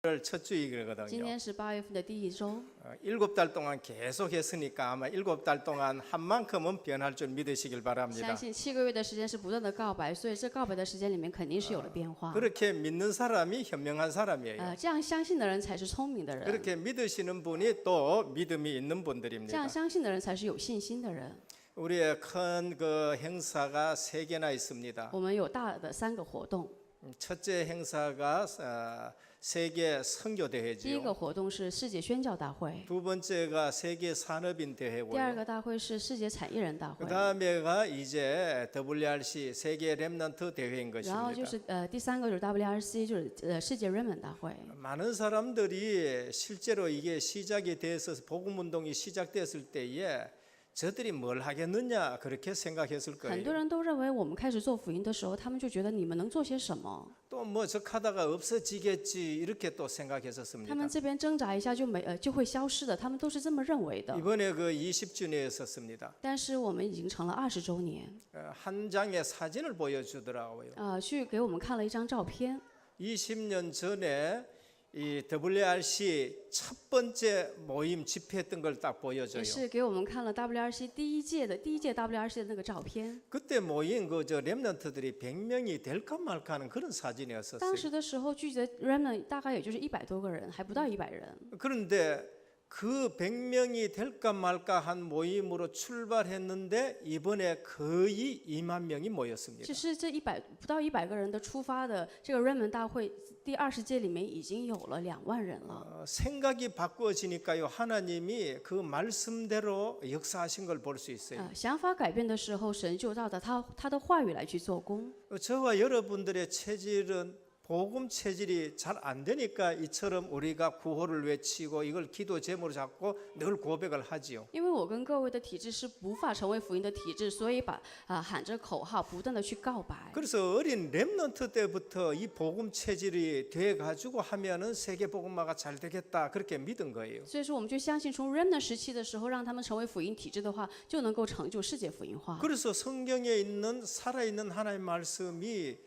첫 주일이거든요. 今天是8月份的第一周， 7달 동안 계속 했으니까 아마 7달 동안 한 만큼은 변할 줄 믿으시길 바랍니다. 相信7个月的时间是不断的告白，所以这告白的时间里面肯定是有了变化。 그렇게 믿는 사람이 현명한 사람이에요. 这样相信的人才是聪明的人， 그렇게 믿으시는 분이 또 믿음이 있는 这样 분들입니다. 相信的人才是有信心的人。 우리의 큰 그 행사가 3개나 있습니다. 我们有大的3个活动， 첫째 행사가 세계 第一 선교대회지요. 个活动是世界宣教大会， 두 번째가 세계 산업인 第二 대회고요. 个大会是世界产业人大会， 그 다음에가 이제 WRC 세계 렘넌트 대회인 然后就 것입니다. 是第3个就是 WRC， 就是世界 Remnant 大会。 많은 사람들이 실제로 이게 시작이 돼서 복음 운동이 시작됐을 때에 저들이 뭘 하겠느냐 그렇게 생각했을 很多 거예요. 人都认为我们开始做福音的时候，他们就觉得你们能做些什么？ 또 뭐 적하다가 없어지겠지 이렇게 또 他 생각했었습니다. 们这边挣扎一下就会消失的，他们都是这么认为的。 이번에 그 20주년이었습니다. 但是我们已经成了20周年， 한 장의 사진을 보여주더라고요. 去给我们看了一张照片。 20년 전에 이 WRC 첫 번째 모임 집회했던 걸 딱 也 보여줘요. 是给我们看了 WRC 第一届 WRC 的那个照片。 그때 모인 그저 렘넌트들이 100명이 될까 말까 하는 그런 사진이었었어요. 当时的时候聚集的 Remnant 大概也就是100多个人，还不到100人。 그런데 그 100명이 될까 말까 한 모임으로 출발했는데 이번에 거의 2만 명이 모였습니다. 只是这不到100个人的出发的这个 Remnant 大会第20届里面已经有了2万人了。 생각이 바꾸어지니까요 하나님이 그 말씀대로 역사하신 걸 볼 수 있어요. 想法改变的时候，神就照着他的话语来去做工。 저와 여러분들의 체질은 복음 체질이 잘 안 되니까 이처럼 우리가 구호를 외치고 이걸 기도 제목으로 잡고 늘 고백을 하지요. 因为我跟各位的体质是无法成为福音的体质，所以喊着口号，不断的去告白。 그래서 어린 렘넌트 때부터 이 복음 체질이 돼 가지고 하면은 세계 복음화가 잘 되겠다 그렇게 믿은 거예요. 所以说，我们就相信从 Remnant 时期的时候，让他们成为福音体质的话，就能够成就世界福音化。 그래서 성경에 있는 살아있는 하나님의 말씀이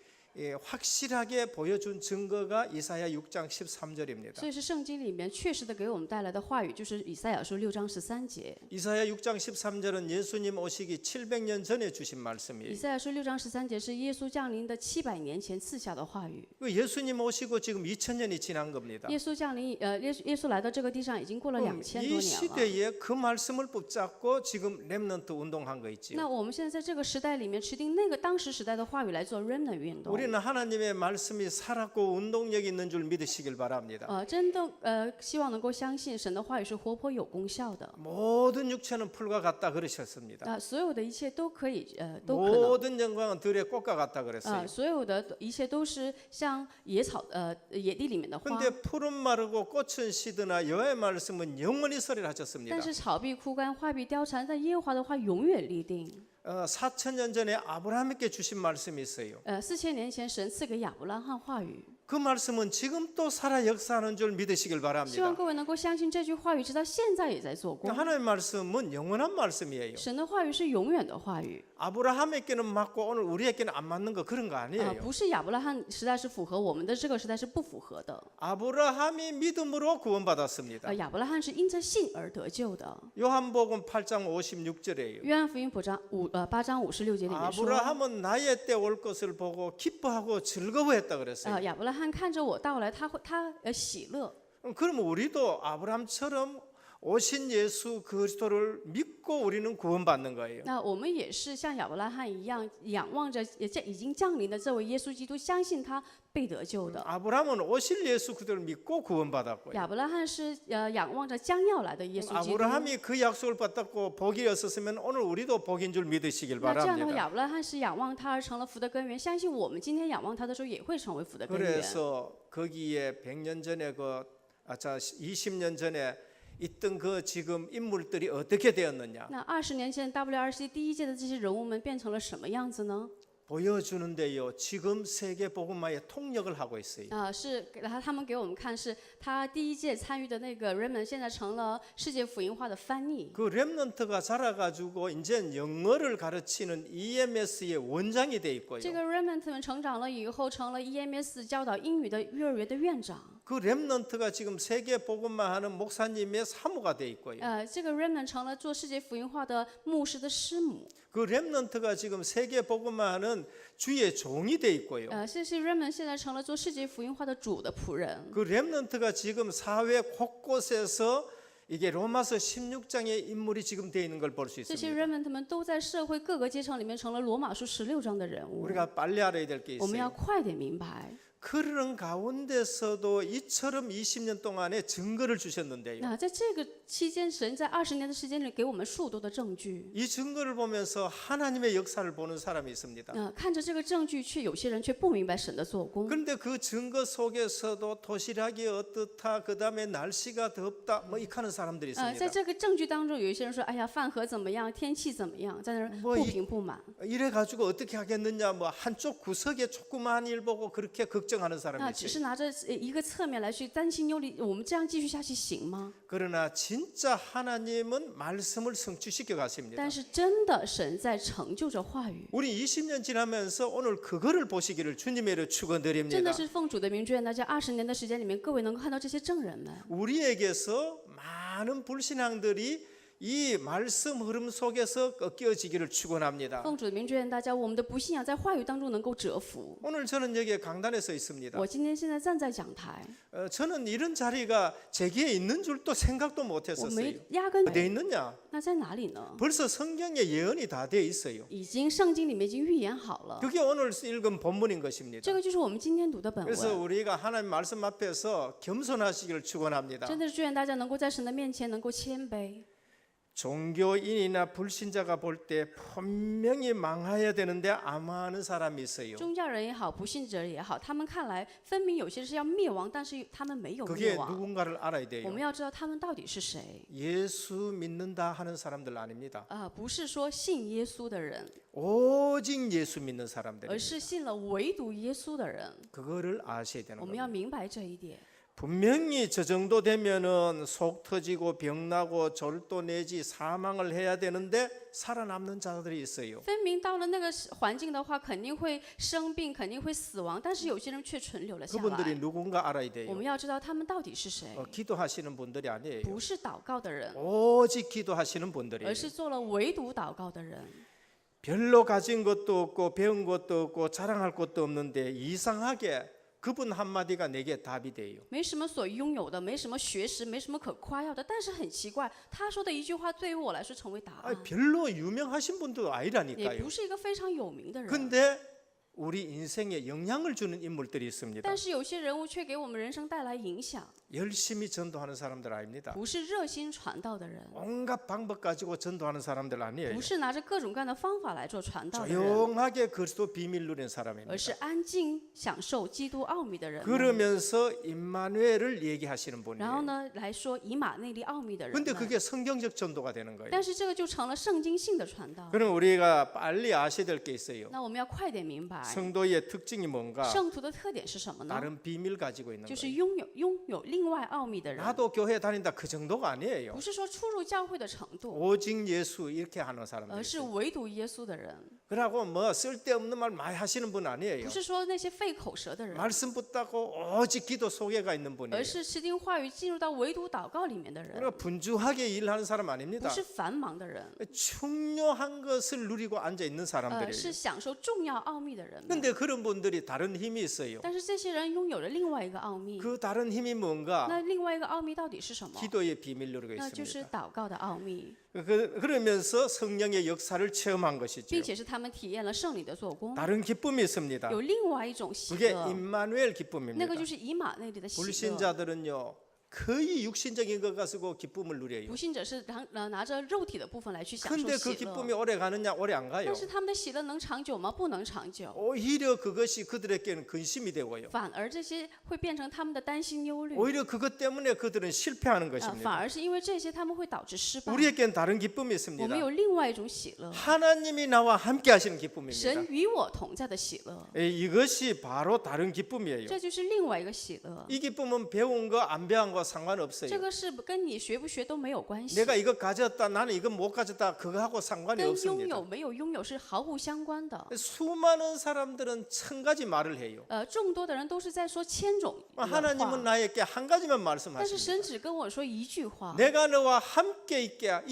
확실하게 보여준 증거가 이사야 6장 13절입니다. 所以是圣经里面确实的给我们带来的话语，就是以赛亚书6章13节。 이사야 6장 13절은 예수님 오시기 700년 전에 주신 以 말씀이에요. 赛亚书6章13节是耶稣降临的700年前赐下的话语。 예수님 오시고 지금 2000년이 지난 겁니다. 耶稣降临，耶稣来到这个地上已经过了2000多 이 年了。 시대에 그 말씀을 붙잡고 지금 렘넌트 운동한 거 있지요. 那我们现在在这个时代里面持定那个当时时代的话语来做 Remnant 运动。 우리는 하나님의 말씀이 살았고 운동력 있는 줄 믿으시길 바랍니다. 真的希望能够相信神的话语是活泼有功效的。 모든 육체는 풀과 같다 그러셨습니다. 所有的一切都可以，都可能。 모든 영광은 들의 꽃과 같다 그랬어요. 所有的一切都是像野地里面的花。 근데 푸른 마르고 꽃은 시드나 여호와의 말씀은 영원히 서리라 하셨습니다. 但是草必枯干，花必凋残，但耶和华的话永远立定。 4000년 전에 아브라함에게 주신 말씀이 있어요. 4000年前神赐给亚伯拉罕话语， 그 말씀은 지금 또 살아 역사하는 줄 믿으시길 希望 바랍니다. 各位能够相信这句话语，直到现在也在做工。 하나님의 말씀은 영원한 말씀이에요. 神的话语是永远的话语， 아브라함에게는 맞고 오늘 우리에게는 안 맞는 거 그런 거 아니에요. 不是亚伯拉罕时代是符合我们的这个时代是不符合的。 아브라함이 믿음으로 구원받았습니다. 亚伯拉罕是因着信而得救的。 요한복음 8장 56절이에요. 约翰福音8章56节里面说， 아브라함은 나의 때 올 것을 보고 기뻐하고 즐거워했다 그랬어요. 亚伯拉罕看着我到来，他喜乐。 그러면 우리도 아브라함처럼 오신 예수 그리스도를 믿고 우리는 구원받는 거예요. 那我们也是像亚伯拉罕一样，仰望着已经降临的这位耶稣基督，相信他被得救的。 아브라함은 오실 예수 그리스도를 믿고 구원받았고요. 亚伯拉罕是仰望着将要来的耶稣基督。 아브라함이 그 약속을 받았고 복이 없었으면 오늘 우리도 복인 줄 믿으시길 那这样的话， 바랍니다. 亚伯拉罕是仰望他而成了福的根源，相信我们今天仰望他的时候也会成为福的根源。 그래서 거기에 100년 전에 20년 전에 있던 그 지금 인물들이 어떻게 되었느냐 那20年前 WRC 第一届的这些人物们变成了什么样子呢？ 보여주는데요. 지금 세계 복음화의 통역을 하고 있어요. 是他们给我们看，是他第一届参与的那个 Remnant 现在成了世界福音化的翻译。 그 렘넌트가 자라가지고 이제 영어를 가르치는 EMS의 원장이 돼 있고요. 这个 Remnant 们成长了以后，成了 EMS 教导英语的幼儿园的院长。그 렘넌트가 지금 세계 복음만 하는 목사님의 사무가 돼 있고요. 这个 remnant 成了做世界福音化的牧师的师母。 그 렘넌트가 지금 세계 복음만 하는 주의 종이 돼 있고요. 这些 remnant 现在成了做世界福音化的主的仆人。 그 렘넌트가 지금 사회 곳곳에서 이게 로마서 16장의 인물이 지금 돼 있는 걸 볼 수 这些 있습니다. remnant 们都在社会各个阶层里面成了罗马书16章的人物。 우리가 빨리 알아야 될 게 我们要 있어요. 快点明白。 그런 가운데서도 이처럼 20년 동안에 증거를 주셨는데요. 那在这个期间，神在20年的时间里给我们数多的证据。 이 증거를 보면서 하나님의 역사를 보는 사람이 있습니다. 看着这个证据，有些人却不明白神的做工。 그런데 그 증거 속에서도 도시락이 어떻다, 그 다음에 날씨가 덥다, 뭐 이카는 사람들이 在 있습니다. 这个证据当中，有一些人说：“哎呀，饭盒怎么样？天气怎么样？”在那儿不平不满。 이래 가지고 어떻게 하겠느냐, 뭐 한쪽 구석에 조그마한 일 보고 그렇게 걱정하는 那 사람이 只 있어요. 是拿着一个侧面来去担心忧虑，我们这样继续下去行吗？ 그러나 진짜 하나님은 말씀을 성취시켜 가십니다. 但是真的，神在成就着话语。 우리 20년 지나면서 오늘 그거를 보시기를 주님의 이름으로 真的 축원드립니다. 是奉主的名，祝愿大家20年的时间里面，各位能够看到这些证人们。 우리에게서 많은 불신앙들이 이 말씀 흐름 속에서 꺾여지기를 축원합니다. 奉主的名，祝愿大家我们的不信仰在话语当中能够折服。 오늘 저는 여기 강단에 서 있습니다. 我今天现在站在讲台， 저는 이런 자리가 제게 있는 줄도 생각도 我 못했었어요. 没压根 어디에 있느냐? 那在哪里呢？ 벌써 성경에 예언이 다 돼 있어요. 已经圣经里面已经预言好了， 그게 오늘 읽은 본문인 것입니다. 这个就是我们今天读的本 그래서 文。 우리가 하나님 말씀 앞에서 겸손하시기를 축원합니다. 真的是祝愿大家能够在神的面前能够谦卑。 종교인이나 불신자가 볼 때 분명히 망해야 되는데 아마하는 사람이 있어요. 宗教人也好，不信者也好，他们看来分明有些是要灭亡，但是他们没有灭 그게 亡。 누군가를 알아야 我 돼요. 们要知道他们到底是谁， 예수 믿는다 하는 사람들 아닙니다. 不是说信耶稣的人， 오직 예수 믿는 而 사람들. 是信了唯独耶稣的人。 그거를 아셔야 되는 我们 거예요. 要明白这一点。 분명히 저 정도 되면은 속 터지고 병나고 절도 내지 사망을 해야 되는데 살아남는 자들이 있어요. 分明到了那个环境的话，肯定会生病，肯定会死亡，但是有些人却存留了下 그분들이 来。 누군가 알아야 我 돼요. 们要知道他们到底是谁， 기도하시는 분들이 아니에요. 不是祷告的人， 오직 기도하시는 분들이에요. 而是做了唯独祷告的人。 별로 가진 것도 없고 배운 것도 없고 자랑할 것도 없는데 이상하게 그분 한마디가 내게 답이 돼요. 没什么所拥有的，没什么学识，没什么可夸耀的，但是很奇怪，他说的一句话对于我来说成为答案， 별로 유명하신 분도 也 아니라니까요. 不是一个非常有名的人。 근데 우리 인생에 영향을 주는 인물들이 있습니다. 但是有些人物却给我们人生带来影响， 열심히 전도하는 사람들 아닙니다. 不是热心传道的人， 온갖 방법 가지고 전도하는 사람들 아니에요. 不是拿着各种各样的方法来做传道的人， 조용하게 그리스도 비밀 누린 而 사람입니다. 是安静享受基督奥秘的人。 그러면서 임마누엘을 얘기하시는 然后 분이에요. 呢，来说以马内利奥秘的人 근데 们。 그게 성경적 전도가 되는 거예요. 但是这个就成了圣经性的传道。 그럼 우리가 빨리 아셔야 될 게 있어요. 那我们要快点明白， 성도의 특징이 뭔가 圣徒的特点是什么呢？ 다른 비밀 가지고 있는 就是 거예요. 拥有另外奥秘的人， 나도 교회 다닌다 그 정도가 아니에요. 不是说出入教会的程度， 오직 예수 이렇게 하는 사람들. 而是唯独耶稣的人， 그러고 뭐 쓸데없는 말 많이 하시는 분 아니에요. 不是说那些费口舌的人， 말씀 붙잡고 오직 기도 속에가 있는 而 분이에요. 是持定话语进入到唯独祷告里面的人， 우리가 분주하게 일하는 사람 不 아닙니다. 是繁忙的人， 중요한 것을 누리고 앉아 있는 是 사람들이에요. 享受重要奥秘的人们。 근데 그런 분들이 다른 힘이 있어요. 但是这些人拥有了另外一个奥秘， 그 다른 힘이 뭔가 那另外一个奥秘到底是什么？ 기도의 비밀 누리고 那就是 있습니다. 祷告的奥秘， 그러면서 성령의 역사를 체험한 것이죠. 并且是他们体验了圣灵的做工。 다른 기쁨이 있습니다. 有另外一种喜 그게 乐， 임마누엘 那 기쁨입니다. 个就是以马内利的喜乐。 불신자들은요 거의 육신적인 것 가지고 기쁨을 누려요. 不信者是拿着肉体的部分来去享受 근데 그 喜 기쁨이 乐， 오래 가느냐 오래 안 가요. 但是他们的喜乐能长久吗？不能长久， 오히려 그것이 그들에게는 근심이 되고요. 反而这些会变成他们的担心忧虑。 오히려 그것 때문에 그들은 실패하는 反 것입니다. 而是因为这些，他们会导致失败。 우리에겐 다른 기쁨이 我 있습니다. 们有另外一种喜乐， 하나님이 나와 함께 하시는 기쁨입니다. 神与我同在的喜乐， 이것이 바로 다른 기쁨이에요. 这就是另外一个喜乐。 이 기쁨은 배운 거 안 배운 거 상관없어요. 这个是跟你学不学都没有关系， 내가 이거 가졌다, 나는 이거 못 가졌다, 그거하고 상관이 跟拥 없습니다. 有没有拥有是毫无相关的。 수많은 사람들은 천 가지 말을 해요. 众多的人都是在说千种的 하나님은 话， 나에게 한 가지만 但是 말씀하십니다. 神只跟我说一句话， 내가 너와 함께 있게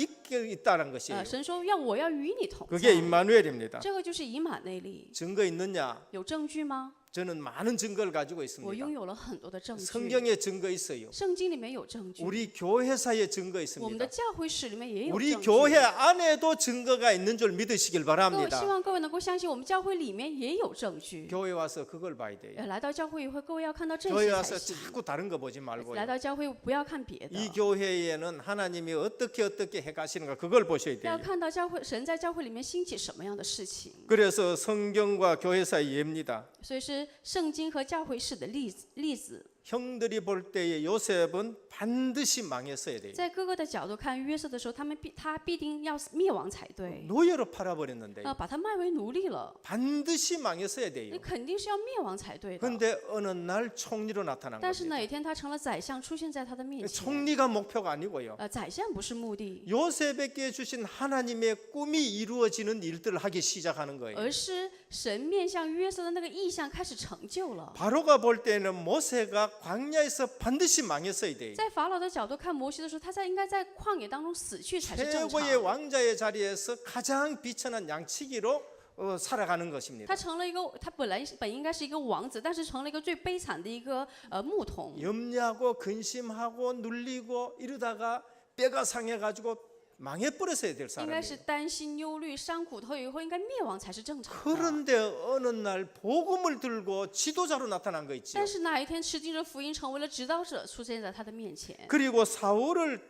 있다는 것이에요. 神说我要与你同 그게 在， 임마누엘입니다. 这个就是以马内利。 증거 있느냐? 有证据吗？ 저는 많은 증거를 가지고 我 있습니다. 拥有了很多的证据， 성경에 증거 있어요. 圣经里面有证据， 우리 교회사에 증거 我们的 있습니다. 教会史里面也有 우리 证 교회 据。 안에도 증거가 있는 줄 믿으시길 各位，希 바랍니다. 望各位能够相信，我们教会里面也有证据。 교회 와서 그걸 봐야 돼요. 来到教会以后，各位要看到这 교회 些才 와서 行。 자꾸 다른 거 보지 来 말고요. 到教会不要看别的， 이 교회에는 하나님이 어떻게 해가시는가 그걸 보셔야 要 돼요. 看到教会神在教会里面兴起什么样的事情。 그래서 성경과 교회 사이 예입니다. 所以是圣经和教会史的例子。 형들이 볼 때에 요셉은 반드시 망했어야 돼요. 在哥哥的角度看约瑟的时候，他必定要灭亡才对， 노예로 팔아버렸는데 把他卖为奴隶了， 반드시 망했어야 你 돼요. 肯定是要灭亡才对的。 그런데 어느 날 총리로 나타난 但是 겁니다. 哪一天他成了宰相，出现在他的面前。 총리가 목표가 아니고요. 宰相不是目的， 요셉에게 주신 하나님의 꿈이 이루어지는 일들을 하기 시작하는 거예요. 而是神面向约瑟的那个意象开始成就了。 바로가 볼 때는 모세가 광야에서 반드시 망했어야 돼요. 在法老的角度看摩西的时候，他应该在旷野当中死去才是正 최고의 常。 왕자의 자리에서 가장 비천한 양치기로 살아가는 他 것입니다. 成了一个，他本应该是一个王子，但是成了一个最悲惨的一个牧童。 염려하고 근심하고 눌리고 이러다가 뼈가 상해가지고 망해버렸어야 될 应该是 사람이에요. 担心、忧虑、伤苦透以后，应该灭亡才是正常的。 그런데 어느 날 복음을 들고 지도자로 나타난 거 있죠. 但是哪一天持经着福音，成为了指导者，出现在他的面前。 그리고 사울을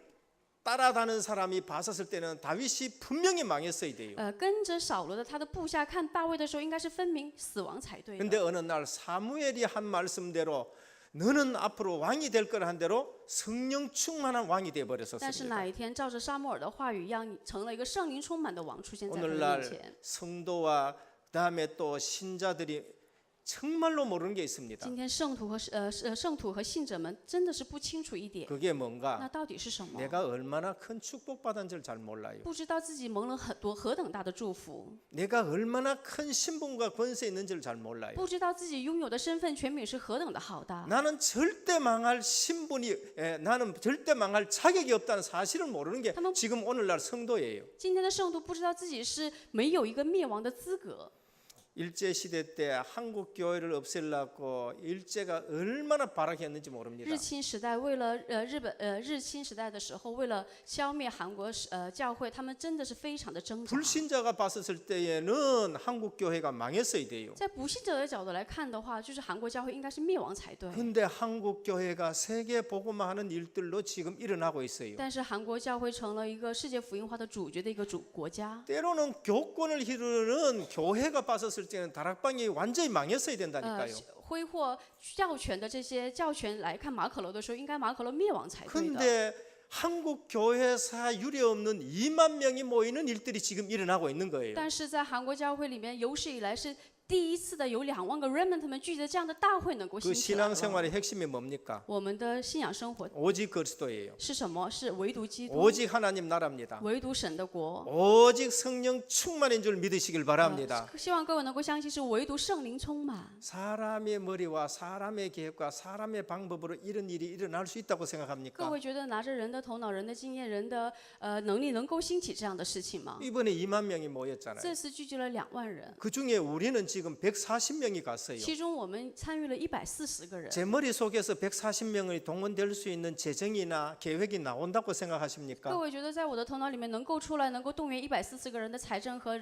따라다는 사람이 봤었을 때는 다윗이 분명히 망했어야 돼요. 跟着扫罗的他的部下看大卫的时候，应该是分明死亡才对的。 근데 어느 날 사무엘이 한 말씀대로 너는 앞으로 왕이 될 거라 한 대로 성령 충만한 왕이 돼 但是 버렸었습니다. 哪一天照着撒母耳的话语一样，你成了一个圣灵充满的王，出现在他的面 오늘날 前。 성도와 그다음에 또 신자들이 정말로 모르는 게 있습니다. 今天圣徒和信者们真的是不清楚一点， 그게 那 뭔가 到底是什么？ 내가 얼마나 큰 축복받은지를 잘 몰라요. 不知道自己蒙了何等大的祝福， 내가 얼마나 큰 신분과 권세 있는지를 잘 몰라요. 不知道自己拥有的身份权柄是何等的浩大。 나는 절대 망할 신분이 나는 절대 망할 자격이 없다는 사실을 모르는 게 지금 오늘날 성도예요. 今天的圣徒不知道自己是没有一个灭亡的资格。 일제 시대 때 한국 교회를 없애려고 일제가 얼마나 발악했는지 모릅니다. 日清时代为了日清时代的时候，为了消灭韩国教会，他们真的是非常的挣扎。 불신자가 봤었을 때에는 한국 교회가 망했어야 돼요. 在不信者的角度来看的话，就是韩国教会应该是灭亡才对。 근데 한국 교회가 세계 복음화하는 일들로 지금 일어나고 있어요. 但是韩国教会成了一个世界福音化的主角的一个国家。 때로는 교권을 휘두르는 교회가 봤었을 때는 다락방이 완전히 망했어야 된다니까요. 挥霍教权的这些教权来看马可楼的时候，应该马可楼灭亡才对的。 근데 한국 교회사 유례없는 2만 명이 모이는 일들이 지금 일어나고 있는 거예요. 但是在韩国教会里面，有史以来是第一次的有2万个 remnant 们聚集这样的大会能够 그 兴起来了。 신앙생활의 핵심이 뭡니까? 我们的信仰生活 오직 그리스도예요. 是什么？是唯独基督， 오직 하나님 나라입니다. 唯独神的国。 오직 성령 충만인 줄 믿으시길 바랍니다. 希望各位能够相信，是唯独圣灵充满。 사람의 머리와 사람의 계획과 사람의 방법으로 이런 일이 일어날 수 있다고 各 생각합니까? 位觉得拿着人的头脑、人的经验、人的能力，能够兴起这样的事情吗？ 이번에 2만 명이 모였잖아요. 这次聚集了2万人， 그 중에 우리는 지금 140명이 갔어요. 其中我们参与了140个人。 제 머릿속에서 140명이 동원될 수 있는 재정이나 계획이 나온다고 各 생각하십니까? 位觉得在我的头脑里面能够出来，能够动员140个人的财政和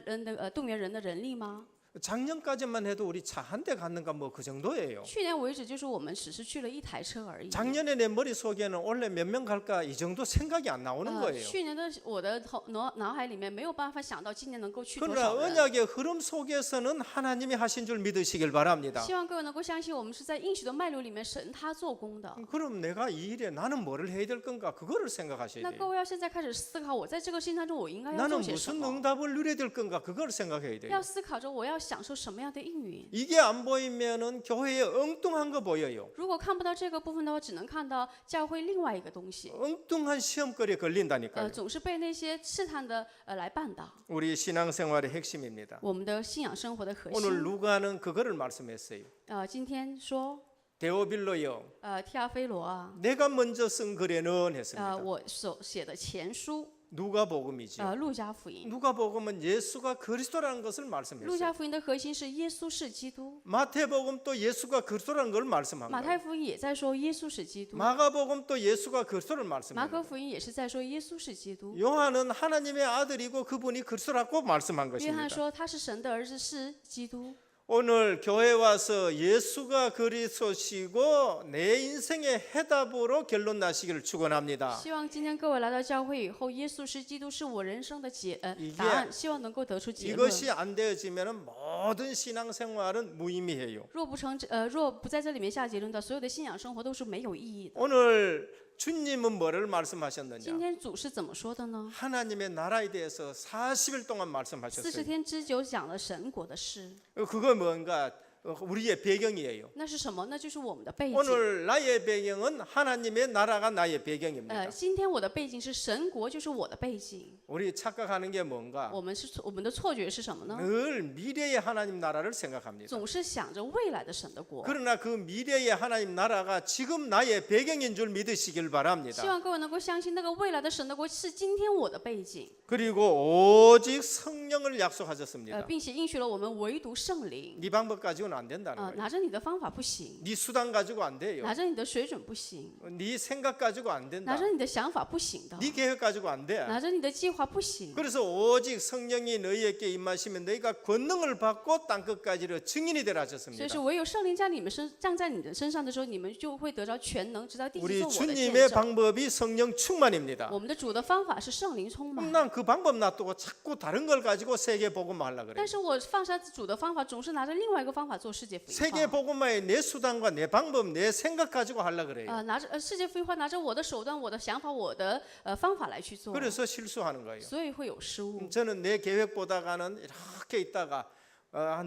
动员人的人力吗？ 작년까지만 해도 우리 차 한 대 갔는가 뭐 그 정도예요. 去年为止，就是我们只是去了1台车而已。 작년에 내 머릿속에는 원래 몇 명 갈까 이 정도 생각이 안 나오는 거예요. 去年的我的脑海里面没有办法想到今年能够去多 그러나 少人。 언약의 흐름 속에서는 하나님이 하신 줄 믿으시길 바랍니다. 希望各位能够相信，我们是在应许的脉流里面，神他做工的。 그럼 내가 이 일에 나는 뭐를 해야 될 건가 그거를 생각하셔야 那各 돼요. 位要现在开始思考，我在这个事情当中，我应该要 나는 做些什 무슨 么？ 응답을 누려야 될 건가 그걸 생각해야 돼요. 要思考着我要享受什么样的应允。 이게 안 보이면은 교회에 엉뚱한 거 보여요. 如果看不到这个部分的话，只能看到教会另外一个东西。 엉뚱한 시험거리에 걸린다니까요. 总是被那些试探的来绊倒。 우리 신앙생활의 핵심입니다. 我们的信仰生活的核 오늘 心。 누가는 그거를 말씀했어요. 今天说， 데오빌로여, 提阿非罗啊， 내가 먼저 쓴 글에는 했습니다. 我所写的前书， 누가복음이죠. 路加福音。 누가복음은 예수가 그리스도라는 것을 路 말씀했어요. 加福音的核心是耶稣是基督， 마태복음 또 예수가 그리스도라는 걸 말씀한 马 거예요. 太福音也在说耶稣是基督， 마가복음 또 예수가 그리스도를 马 말씀해요. 可福音也是在说耶稣是基督。 요한은 하나님의 아들이고 그분이 그리스도라고 말씀한 约 것입니다. 翰说他是神的儿子，是基督。 오늘 교회 와서 예수가 그리스도시고 내 인생의 해답으로 결론 나시기를 축원합니다. 希望今天各位来到教会以后，耶稣是基督，是我人生的이게 答案，希望能够得出结论。 이것이 안 되어지면 모든 신앙생활은 무의미해요. 若不在这里面下结论的，所有的信仰生活都是没有意义的。 오늘 주님은 뭐를 今 말씀하셨느냐? 天主是怎么说的呢？ 하나님의 나라에 대해서 40일 동안 40 말씀하셨어요. 天之久讲了神国的事， 그거 뭔가 우리의 배경이에요. 那是什么？那就是我们的背景。 오늘 나의 배경은 하나님의 나라가 나의 배경입니다. 今天我的背景是神国，就是我的背景。 우리 착각하는 게 뭔가? 我们的错觉是什么呢？ 늘 미래의 하나님 나라를 생각합니다. 总是想着未来的神的国。 그러나 그 미래의 하나님 나라가 지금 나의 배경인 줄 믿으시길 希 바랍니다. 望各位能够相信，那个未来的神的国是今天我的背景。 그리고 오직 성령을 약속하셨습니다. 并且应许了我们唯独圣灵。 네 방법 가지고는 안 된다는 거예요. 拿着你的方法不行， 네 수단 가지고 안 돼요. 拿着你的水准不行， 네 생각 가지고 안 拿 된다. 着你的想法不行的， 네 계획 가지고 안 돼. 拿着你的计划不行。 그래서 오직 성령이 너희에게 임하시면 너희가 권능을 받고 땅 끝까지로 증인이 되라 所以 하셨습니다. 是唯有圣灵降在你的身上的时候，你们就会得着全能，直到地极 우리 做我的见 주님의 证。 방법이 성령 충만입니다. 我们的主的方法是圣灵充满， 난 그 방법 놔두고 자꾸 다른 걸 가지고 세계 복음화 하려고 그래요. 但是我放下主的方法，总是拿着另外一个方法做世界福音 세계 化。 복음화의 내 수단과 내 방법, 내 생각 가지고 하려고 그래요. 拿着世界福音化，拿着我的手段、我的想法、我的方法来去做， 그래서 실수하는 거예요. 所以会有失误。 저는 내 계획보다가는 이렇게 있다가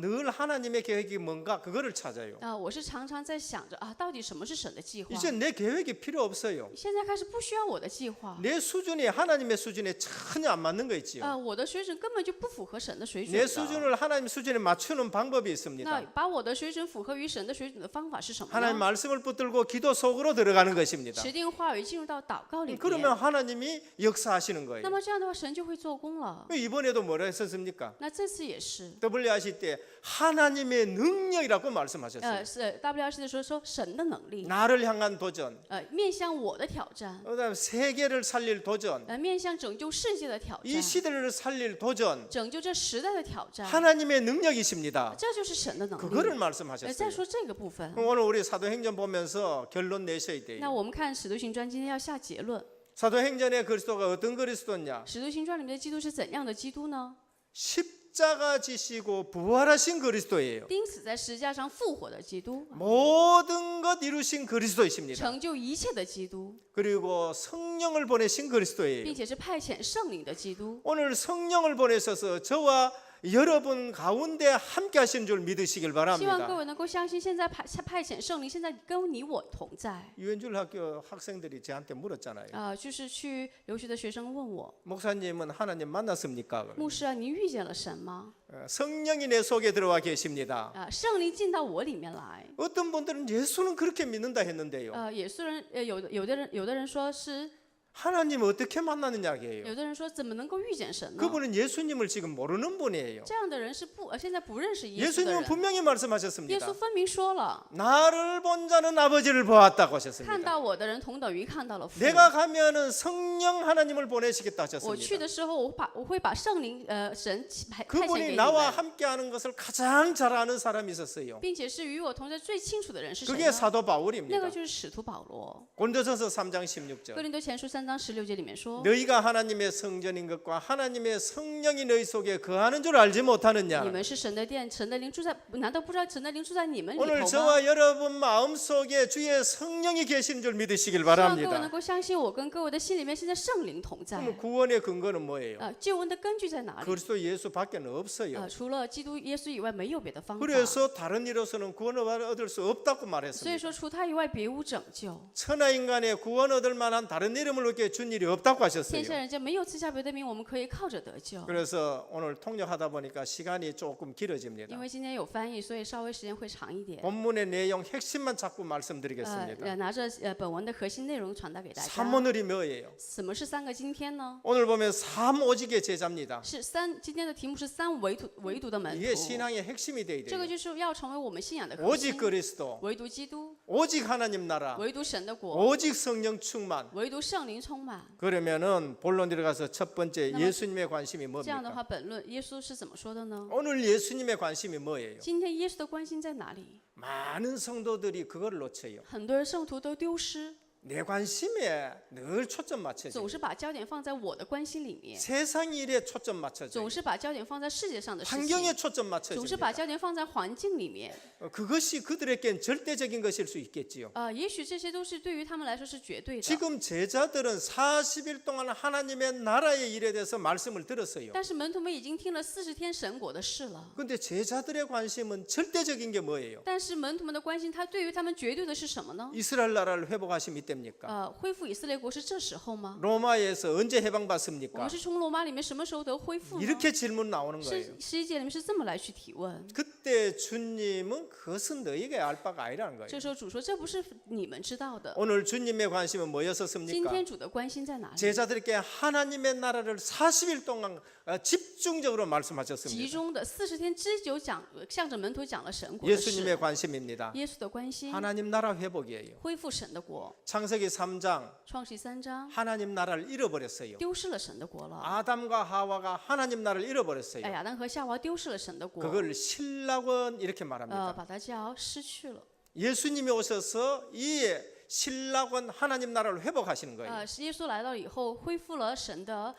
늘 하나님의 계획이 뭔가 그거를 찾아요. 我是常常在想着到底什么是神的计划？ 이제 내 계획이 필요 없어요. 现在开始不需要我的计划。 내 수준이 하나님의 수준에 전혀 안 맞는 거 있지요. 我的水准根本就不符合神的水准 내 的。 수준을 하나님 수준에 맞추는 방법이 那 있습니다. 把我的水准符合于神的水准的方法是什么 하나님 呢？ 말씀을 붙들고 기도 속으로 들어가는 것입니다. 持定话语进入到祷告里 그러면 面。 하나님이 역사하시는 那 거예요. 么这样的话，神就会做工了。 이번에도 뭐라 했었습니까? 那这次也是， W 하실 때 하나님의 능력이라고 말씀하셨어요. 是 WRC 的时候说神的能力， 나를 향한 도전, 面向我的挑战， 그다음 세계를 살릴 도전, 面向拯救世界的挑 이 战， 시대를 살릴 도전, 拯救这时代的挑战， 하나님의 능력이십니다. 这就是神的能 그거를 力。再 말씀하셨어요. 说这个部分， 오늘 우리 사도행전 보면서 결론 내셔야 那 돼요. 我们看《使徒行传》，今天要下结论。 사도행전의 그리스도가 어떤 그리스도냐? 《使徒行传》里面的基督是怎样的基督呢？ 십자가 지시고 부활하신 그리스도예요. 钉死在十字架上复活的基督， 모든 것 이루신 그리스도이십니다. 成就一切的基督， 그리고 성령을 보내신 그리스도예요. 并且是派遣圣灵的基督。 오늘 성령을 보내셔서 저와 여러분 가운데 함께 하시는 줄 믿으시길 希望各 바랍니다. 位能够相信，现在派遣圣灵，现在跟你我同在。 유엔줄 학교 학생들이 저한테 물었잖아요. 就是去留学的学生问我， 목사님은 하나님 만났습니까? 牧师啊，您遇见了神吗？ 성령이 내 속에 들어와 계십니다. 圣灵进到我里面来。 어떤 분들은 예수는 그렇게 믿는다 했는데요. 也虽然有的人说是， 하나님 어떻게 만나느냐 해요. 有的人说怎么能够遇见神呢？ 그분은 예수님을 지금 모르는 분이에요. 这样的人是现在不认识耶稣的 예수님은 人。 분명히 耶 말씀하셨습니다. 稣分明说了， 나를 본 자는 아버지를 보았다고 看 하셨습니다. 到我的人同等于看到了父。 내가 가면은 성령 하나님을 보내시겠다 我去 하셨습니다. 的时候，我会把圣灵神派遣给 그분이 你 나와 们， 함께하는 것을 가장 잘 아는 사람이 있었어요. 并且是与我同在最清楚的人是谁 그게 呢？ 사도 那 바울입니다. 个就是使徒保罗。 고린도전서 3장 16절. 哥林多前书3章章16节里面说， 너희가 하나님의 성전인 것과 하나님의 성령이 너희 속에 거하는 줄 알지 你 못하느냐. 们是神的殿，神的灵住在，难道不知道神的灵住在你们里头 오늘 吗？ 저와 여러분 마음속에 주의 성령이 계시는 줄 믿으시길 希望各位能 바랍니다. 够相信我跟各位的心里面现在圣灵同在。 그럼 구원의 근거는 뭐예요? 救恩的根据在哪里？ 그리스도 예수밖에 없어요. 除了基督耶稣以外，没有别的方法。 그래서 다른 이로서는 구원을 얻을 수 없다고 所以 말했습니다. 说，除他以外，别无拯救。 천하 인간의 구원 얻을 만한 다른 이름을 얻게 준 일이 없다고 天 하셨어요. 下人间没有赐下别的名，我们可以靠着得救。 그래서 오늘 통역하다 보니까 시간이 조금 길어집니다. 因为今天有翻译，所以稍微时间会长一点。 본문의 내용 핵심만 자꾸 말씀드리겠습니다. 拿着本文的核心内容传达给大家。 삼오늘이 뭐예요? 什么是三个今天呢？ 오늘 보면 삼오직의 제자입니다. 是三，今天的题目是三唯独的门 이게 徒。 신앙의 핵심이 돼야 这个 돼요. 就是要成为我们信仰的核 오직 心。 그리스도, 唯独基督， 오직 하나님 나라, 唯独神的国， 오직 성령 충만. 唯独圣灵充满。 그러면은 본론 들어가서 첫 번째 그러면 예수님의 관심이 这样的 뭡니까? 话，本论耶稣是怎么说的呢？ 오늘 예수님의 관심이 뭐예요? 今天耶稣的关心在哪里？ 많은 성도들이 그걸 놓쳐요. 很多人圣徒都丢失， 내 관심에 늘 초점 맞춰져. 总是把焦点放在我的关心里面， 세상 일에 초점 맞춰져. 总是把焦点放在世界上的事情， 환경에 초점 总是把 맞춰집니다. 焦点放在环境里面。 그것이 그들에겐 절대적인 것일 수 있겠지요. 也许这些都是对于他们来说是绝对的。 지금 제자들은 40일 동안 하나님의 나라의 일에 대해서 말씀을 들었어요. 但是门徒们已经听了40天神国的事了。 근데 제자들의 관심은 절대적인 게 뭐예요? 但是门徒们的关心，他对于他们绝对的是什么呢？ 이스라엘 나라를 회복하시면 이때입니까? 恢复以色列国是这时候吗？ 로마에서 언제 我 해방받습니까? 们是从罗马里面什么时候得恢复呢？ 이렇게 질문 나오는 거예요. 11节里面是这么来去提问。 그때 주님은 그것은 너희가 알 바가 아니라는 거예요. 这时候主说：“这不是你们知道的。 오늘 주님의 관심은 今 뭐였었습니까? 天主的关心在哪里？ 제자들에게 하나님의 나라를 40일 동안 집중적으로 集 말씀하셨습니다. 中的40天之久讲，向着门徒讲了神国的 예수님의 事。 관심입니다. 耶稣的关心， 하나님 나라 회복이에요. 恢复神的国。 창세기 3장 创世3章 하나님 나라를 잃어버렸어요. 丢失了神的国了。 아담과 하와가 하나님 나라를 잃어버렸어요. 亚当和夏娃丢失了神的国， 그걸 신락은 이렇게 말합니다. 把它叫失去了。 예수님이 오셔서 이 신락은 하나님 나라를 회복하시는 거예요. 是耶稣来到以后，恢复了神的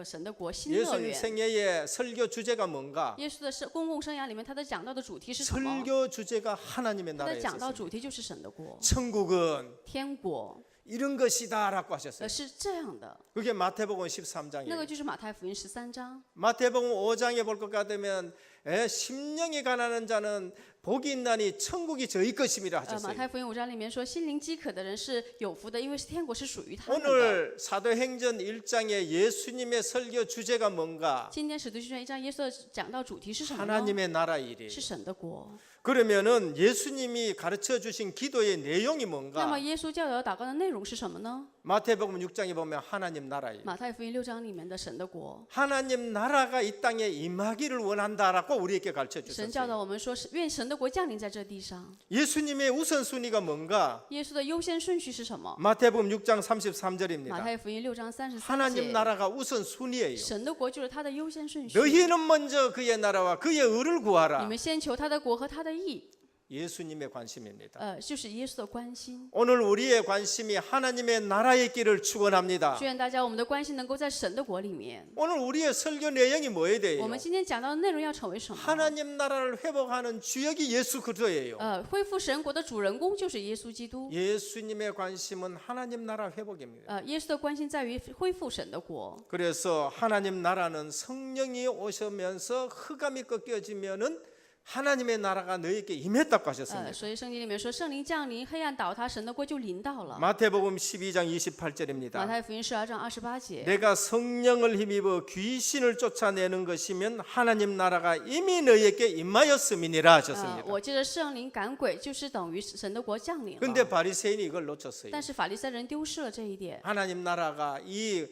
神的国新乐 예수님 园。 생애의 설교 주제가 뭔가? 耶稣的公共生涯里面，他的讲到的主题是什么？ 설교 주제가 하나님의 他的讲到 나라였어요. 主题就是神的国， 천국은 天国， 이런 것이다라고 하셨어요. 是这样的。 그게 마태복음 那个 13장이에요. 就是马太福音13章。 마태복음 5장에 볼 것 같으면 심령이 가난한 자는 복이 있나니 천국이 저희 것임이라 马 하셨어요. 太福音5章里面说，心灵饥渴的人是有福的，因为是天国是属于他们的。 오늘 사도행전 1장에 예수님의 설교 주제가 뭔가? 今天使徒行传1章，耶稣讲到主题是什么呢？ 하나님의 나라 일이. 是神的国。 그러면은 예수님이 가르쳐 주신 기도의 내용이 那么 뭔가? 耶稣教导祷告的内容是什么呢？ 마태복음 6장에 보면 하나님 나라예요. 马太福音6章里面的神的国， 하나님 나라가 이 땅에 임하기를 원한다라고 우리에게 가르쳐 神教 주셨어요. 导我们说，是愿神的国降临在这地上。 예수님의 우선순위가 뭔가? 耶稣的优先顺序是什么？ 마태복음 6장 马 33절입니다. 太福音6章33 하나님 节， 나라가 우선순위예요. 神的国就是他的优先顺序。 너희는 먼저 그의 나라와 그의 의를 你 구하라. 们先求他的国和他的义， 예수님의 관심입니다. 就是耶稣的关心。 오늘 우리의 관심이 하나님의 나라의 길을 축원합니다. 祝愿大家我们的关心能够在神的国里面。 오늘 우리의 설교 내용이 뭐에 我 대해요? 们今天讲到的内容要成为什么？ 하나님 나라를 회복하는 주역이 예수 그리스도예요. 恢复神国的主人公就是耶稣基督。 예수님의 관심은 하나님 나라 회복입니다. 耶稣的关心在于恢复神的国。 그래서 하나님 나라는 성령이 오시면서 흑암이 꺾여지면은 하나님의 나라가 너희에게 임했다고 하셨습니다. 所以圣经里面说，圣灵降临，黑暗倒塌，神的国就临到了。 마태복음 12장 马 28절입니다. 太福音12章28节。 내가 성령을 힘입어 귀신을 쫓아내는 것이면 하나님 나라가 이미 너희에게 임하였음이니라 하셨습니다. 我借着圣灵赶鬼，就是等于神的国降临 근데 了。 바리새인이 이걸 놓쳤어요. 但是法利赛人丢失了这一点， 하나님 나라가 이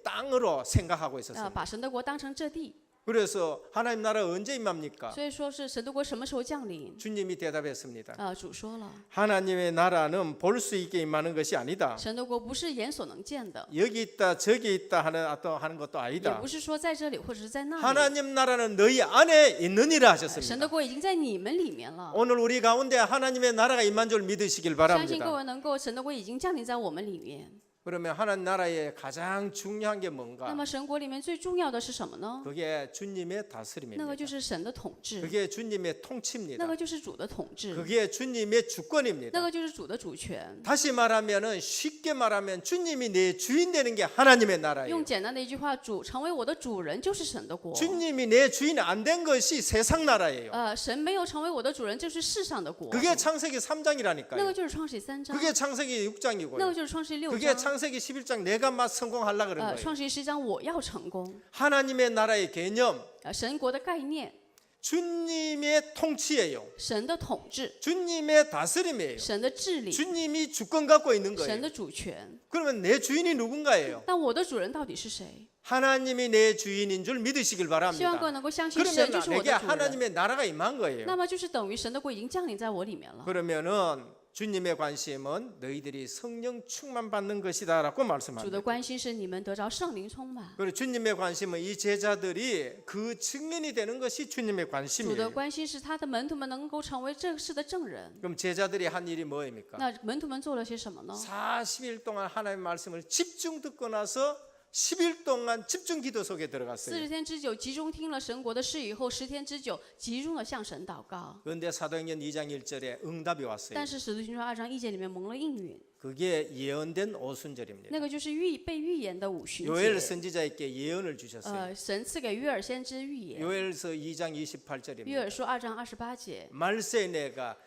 땅으로 생각하고 있었어요. 把神的国当成这地。 그래서 하나님 나라 언제 임합니까? 所以说是神的国什么时候降临？ 주님이 대답했습니다. 主说了， 하나님의 나라는 볼 수 있게 임하는 것이 아니다. 神的国不是眼所能见的， 여기 있다 저기 있다 하는 것도 也 아니다. 不是说在这里或者是在那里。 하나님 나라는 너희 안에 있느니라 神 하셨습니다. 的国已经在你们里面了。 오늘 우리 가운데 하나님의 나라가 임한 줄 믿으시길 相信各 바랍니다. 位能够，神的国已经降临在我们里面。 그러면 하나님 나라의 가장 중요한 게 那 뭔가? 么神国里面最重要的是什么呢？ 그게 주님의 那个 다스림입니다. 就是神的统治， 그게 주님의 那 통치입니다. 个就是主的统治， 그게 주님의 那 주권입니다. 个就是主的主权。 다시 말하면은 쉽게 말하면 주님이 내 주인 되는 게 하나님의 用 나라예요. 简单的一句话，主成为我的主人就是神的国。 주님이 내 주인 안 된 것이 세상 나라예요. 神没有成为我的主人，就是世上的国。 그게 창세기 那 3장이라니까요. 个就是创世3章， 그게 창세기 那个 6장이고요. 就是创世6 그게 章， 창세기 11장 내가 막 성공하려고 그런 거예요. 创世10章我要成功。 하나님의 나라의 개념, 神国的概念， 주님의 통치예요. 神的统治， 주님의 다스림이에요. 神的治理， 주님이 주권 갖고 있는 神 거예요. 的主权。 그러면 내 주인이 누군가예요? 但我的主人到底是谁？ 하나님이 내 주인인 줄 믿으시길 希望各位 바랍니다. 能够相信神就 그러면 是我 내게 的主人。 하나님의 나라가 임한 거예요. 那么就是等于神的国已经降临在我里面了。 그러면은 주님의 관심은 너희들이 성령 충만 받는 것이다라고 主的 말씀합니다. 关心是你们得着圣灵充满， 그리고 주님의 관심은 이 제자들이 그 증인이 되는 것이 주님의 主的 관심이에요. 关心是他的门徒们能够成为这事的证人。 그럼 제자들이 한 일이 뭐입니까? 那门徒们做了些什么呢？ 40일 동안 하나님의 말씀을 집중 듣고 나서 10일 동안 집중 기도 속에 40 들어갔어요. 天之久集中听了神国的事以后，10天之久集中的向神祷告。 그런데 사도행전 2장 1절에 응답이 왔어요. 但是使徒行传2章1节里面蒙了应允， 그게 예언된 오순절입니다. 那个就是被预言的五旬 요엘 节。 선지자에게 예언을 주셨어요. 神赐给约尔先知预言， 요엘서 2장 约 28절입니다. 尔书2章28节。 말세에 내가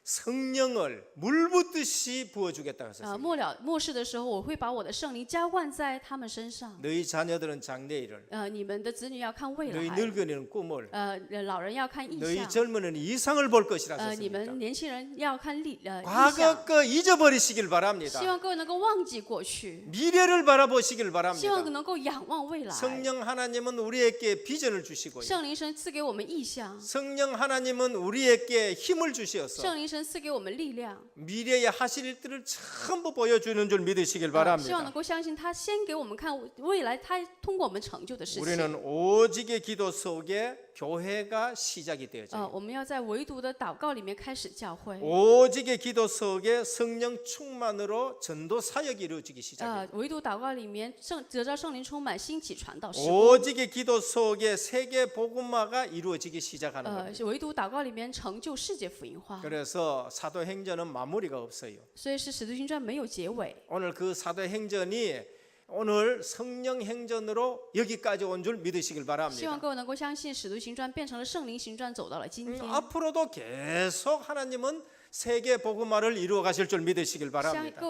성령을 물 붓듯이 부어주겠다고 했었어요. 末世的时候，我会把我的圣灵浇灌在他们身上。 너희 자녀들은 장래일을, 你们的子女要看未 너희 来， 늙은이는 꿈을, 老人要看异 너희 象， 젊은이는 이상을 볼 것이라 你 하셨습니다. 们年轻人要看异象。 과거 거 잊어버리시길 바랍니다. 希望各位能够忘记过去， 미래를 바라보시길 希 바랍니다. 望能够仰望未来。 성령 하나님은 우리에게 비전을 주시고요. 圣灵神赐给我们意象， 성령 하나님은 우리에게 힘을 주시어서 圣灵神赐给我们力量。 미래에 하실 일들을 전부 보여주는 줄 믿으시길 希望能 바랍니다. 够相信他先给我们看未来，他通过我们成就的事情。 우리는 오직의 기도 속에 교회가 시작이 되어져요. 我们要在唯独的祷告里面开始教会。 오직의 기도 속에 성령 충만으로 전도 사역이 이루어지기 시작해요. 唯独祷告里面得到圣灵充满，兴起传道事工。 오직의 기도 속에 세계 복음화가 이루어지기 시작하는 겁니다. 唯独祷告里面成就世界福音化。 그래서 사도행전은 마무리가 없어요. 所以是使徒行传没有结尾。 오늘 그 사도행전이 오늘 성령 행전으로 여기까지 온 줄 믿으시길 希望 바랍니다. 各位能够相信，使徒行传变成了圣灵行传，走到了今天。 앞으로도 계속 하나님은 세계 복음화를 이루어 가실 줄 믿으시길 希 바랍니다.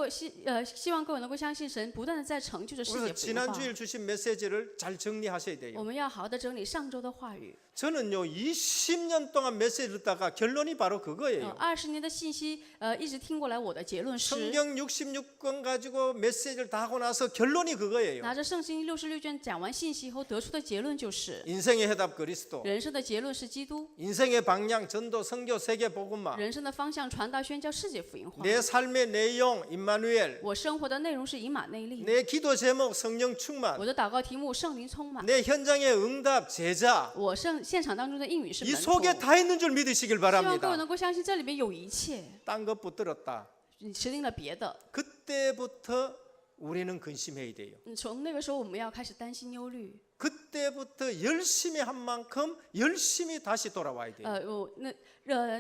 望各位能够相信神不断的在成就着世 그래서 界福音化。 지난주일 주신 메시지를 잘 정리하셔야 我 돼요. 们要好好的整理上周的话语。 저는요 20년 동안 메시지 듣다가 결론이 바로 그거예요. 20年的信息，一直听过来，我的结论是， 성경 66권 가지고 메시지를 다 하고 나서 결론이 그거예요. 拿着圣经66卷讲完信息以后得出的结论就是， 인생의 해답 그리스도, 人生的结论是基督， 인생의 방향 전도 선교 세계 복음화, 人生的方向传达宣教世界福音化。 내 삶의 내용 임마누엘, 我生活的内容是以马内利， 내 기도 제목 성령 충만, 我的祷告题目圣灵充满， 내 현장의 응답 제자, 我现场当中的应允是 이 门徒。 속에 다 있는 줄 믿으시길 希望各位 바랍니다. 能够相信这里面有一切， 딴 것 붙들었다. 你持定了别的， 그때부터 우리는 근심해야 돼요. 从那个时候我们要开始担心忧虑。 그때부터 열심히 한 만큼 열심히 다시 돌아와야 돼요.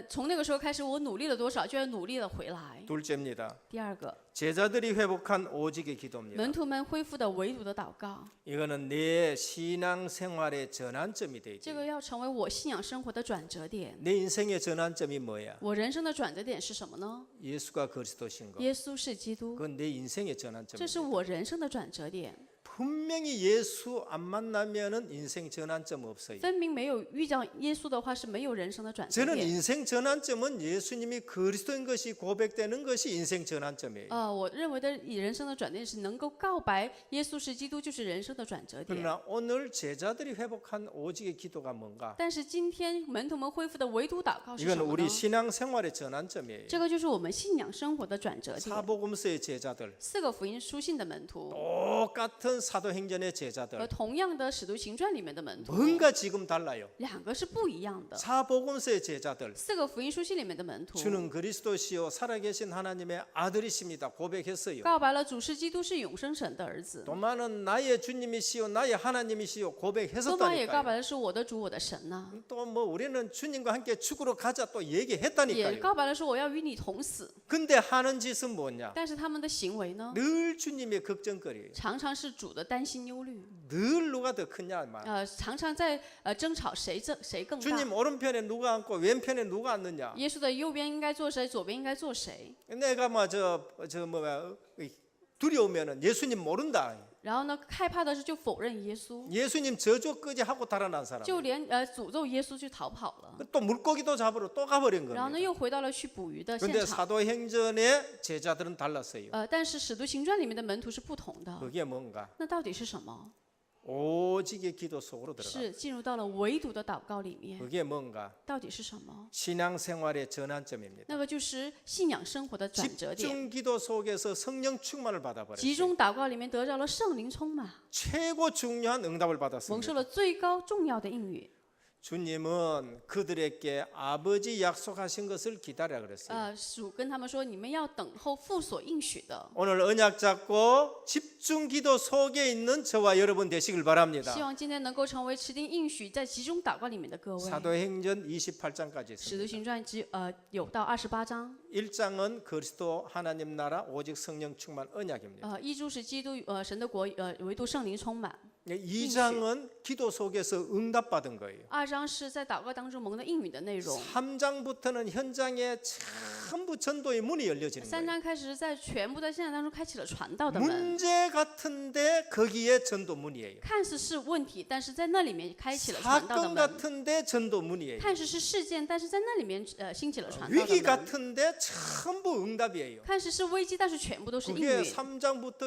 从那个时候开始，我努力了多少，就要努力的回来。 둘째입니다. 第二个， 제자들이 회복한 오직의 기도입니다. 门徒们恢复的唯独的祷告， 이거는 내 신앙 생활의 전환점이 돼야 这 돼요. 个要成为我信仰生活的转折点。 내 인생의 전환점이 뭐야? 我人生的转折点是什么呢？ 예수가 그리스도신 거. 耶稣是基督， 그건 내 인생의 这 전환점입니다. 是我人生的转折点。 분명히 예수 안 만나면은 인생 전환점 없어요. 分明没有遇到耶稣的话，是没有人生的转折 저는 点。 인생 전환점은 예수님이 그리스도인 것이 고백되는 것이 인생 전환점이에요. 我认为的人生的转折点是能够告白耶稣是基督，就是人生的转折点。 그러나 오늘 제자들이 회복한 오직의 기도가 뭔가? 但是今天门徒们恢复的唯独祷告是 이건 什么 우리 呢？ 신앙 생활의 전환점이에요. 这个就是我们信仰生活的转折点。 사복음서의 제자들 4个福音书信的门徒， 똑같은 사도행전의 제자들 同样的《使徒行传》里面的门徒， 뭔가 지금 달라요. 两个是不一样的。 사복음서의 제자들 四个福音书信里面的门徒， 주는 그리스도시요 살아계신 하나님의 아들이십니다. 고백했어요. 告白了主是基督是永生神的儿子。 도마는 나의 주님이시요 나의 하나님이시요 多玛也告 고백했었다니까요. 白的是我的主，我的神呐、 또 뭐 우리는 주님과 함께 죽으러 가자 또 也 얘기했다니까요. 告白了说我要与你同死。 근데 하는 짓은 뭐냐? 但是他们的行为呢， 늘 주님의 걱정거리예요. 常常是主的担心忧虑， 늘 누가 더 크냐 말. 常常在争吵谁更大。 주님 오른편에 누가 앉고 왼편에 누가 앉느냐? 耶稣的右边应该坐谁，左边应该坐谁？ 내가 뭐저 뭐야 두려우면은 예수님 모른다. 然后呢，害怕的是就否认耶稣， 예수님 저주 끄지 하고 달아난 사람. 就连诅咒耶稣去逃跑了。 또 물고기도 잡으러 또 가버린 然后呢， 겁니다. 又回到了去捕鱼的现 근데 场。 사도행전의 제자들은 달랐어요. 但是《使徒行传》里面的门徒是不同的。 그게 뭔가? 那到底是什么？ 오직의 기도 속으로 들어가. 是进入到了唯独的祷告里面。 그게 뭔가? 到底是什么？ 신앙생활의 전환점입니다. 那个就是信仰生活的转折点。 집중기도 속에서 성령 충만을 集 받아버렸어요. 中祷告里面得到了圣灵充满， 최고 중요한 응답을 蒙 받았습니다. 受了最高重要的应允。 주님은 그들에게 아버지 약속하신 것을 기다려 그랬어요. 主跟他们说，你们要等候父所应许的。 오늘 언약 잡고 집중기도 속에 있는 저와 여러분 되시길 바랍니다. 希望今天能够成为持定应许在集中祷告里面的各位。 사도행전 28장까지 使徒 있습니다. 行传有到28章。 1장은 그리스도 하나님 나라 오직 성령 충만 언약입니다. 一书是基督神的国唯独圣灵充满。 2장은 기도 속에서 응답받은 거예요. 2章是在祷告当中蒙的应允的内容。 3장부터는 현장에 전부 전도의 문이 열려지는 3 거예요. 章开始在全部的现场当中开启了传道的门。 문제 같은데 거기에 전도 문이에요. 看似是问题，但是在那里面开启了传道的 사건 门。 같은데 전도 문이에요. 看似是事件，但是在那里面兴起了传道 위기 的门。 같은데 전부 응답이에요. 看似是危机，但是全部都是应 그게 允。 3장부터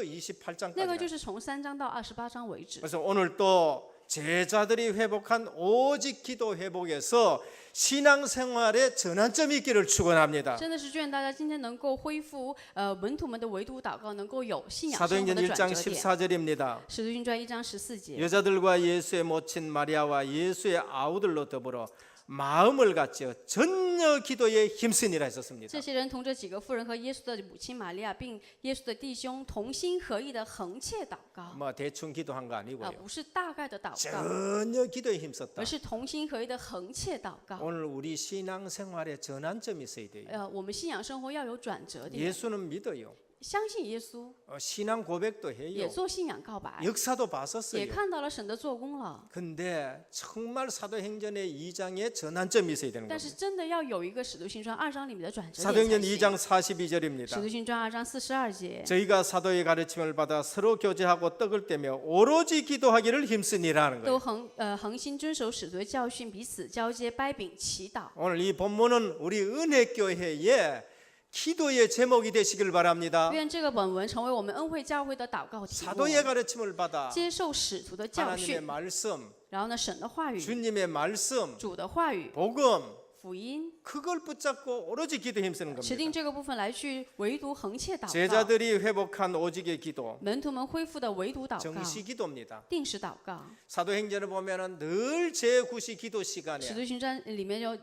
那个 28장까지. 就是从3章到28章为止。 그래서 오늘 또 제자들이 회복한 오직 기도 회복에서 신앙생활의 전환점이 있기를 축원합니다. 真的是愿大家今天能够恢复门徒们的唯独祷告，能够有信仰生活 사도행전 的 1장 转折点。 14절입니다. 使徒行传1章14节， 여자들과 예수의 모친 마리아와 예수의 아우들로 더불어 마음을 갖죠 전혀 기도에 힘쓰니라 했었습니다. 这些人同这几个妇人和耶稣的母亲玛利亚，并耶稣的弟兄同心合意的横切祷告。 뭐 대충 기도한 거 아니고요. 不是大概的祷告， 전혀 기도에 힘썼다. 而是同心合意的横切祷告。 오늘 우리 신앙생활에 전환점이 있어야 돼요. 我们信仰生活要有转折点， 예수는 믿어요. 相信耶稣， 신앙 고백도 也 해요. 做信仰告白， 역사도 也 봤었어요. 看到了神的做工了。 근데 정말 사도행전의 2장에 전환점이 있어야 되는 但 겁니다. 是真的要有一个使徒行传2章里面的转折点 사도행전 才行。 2장 使 42절입니다. 徒行传2章42节， 저희가 사도의 가르침을 받아 서로 교제하고 떡을 떼며 오로지 기도하기를 힘쓰니라는 都 거예요. 恒心遵守使徒的教训，彼此交接、掰饼、祈祷。 오늘 이 본문은 우리 은혜교회의 기도의 제목이 되시길 바랍니다. 愿这个本文成为我们恩惠教会的祷告题目， 사도의 가르침을 받아 接受使徒的教 하나님의 训， 말씀, 然后呢，神的话语、 주님의 말씀, 主的话语、 복음 福音， 그걸 붙잡고 오로지 기도 힘쓰는 持 겁니다. 定这个部分来去唯独横切祷告。 제자들이 회복한 오직의 기도, 门徒们恢复的唯独祷告、 정시 기도입니다. 定时祷告。 사도행전을 보면은 늘 제9시 기도 使 시간에 徒行传里面有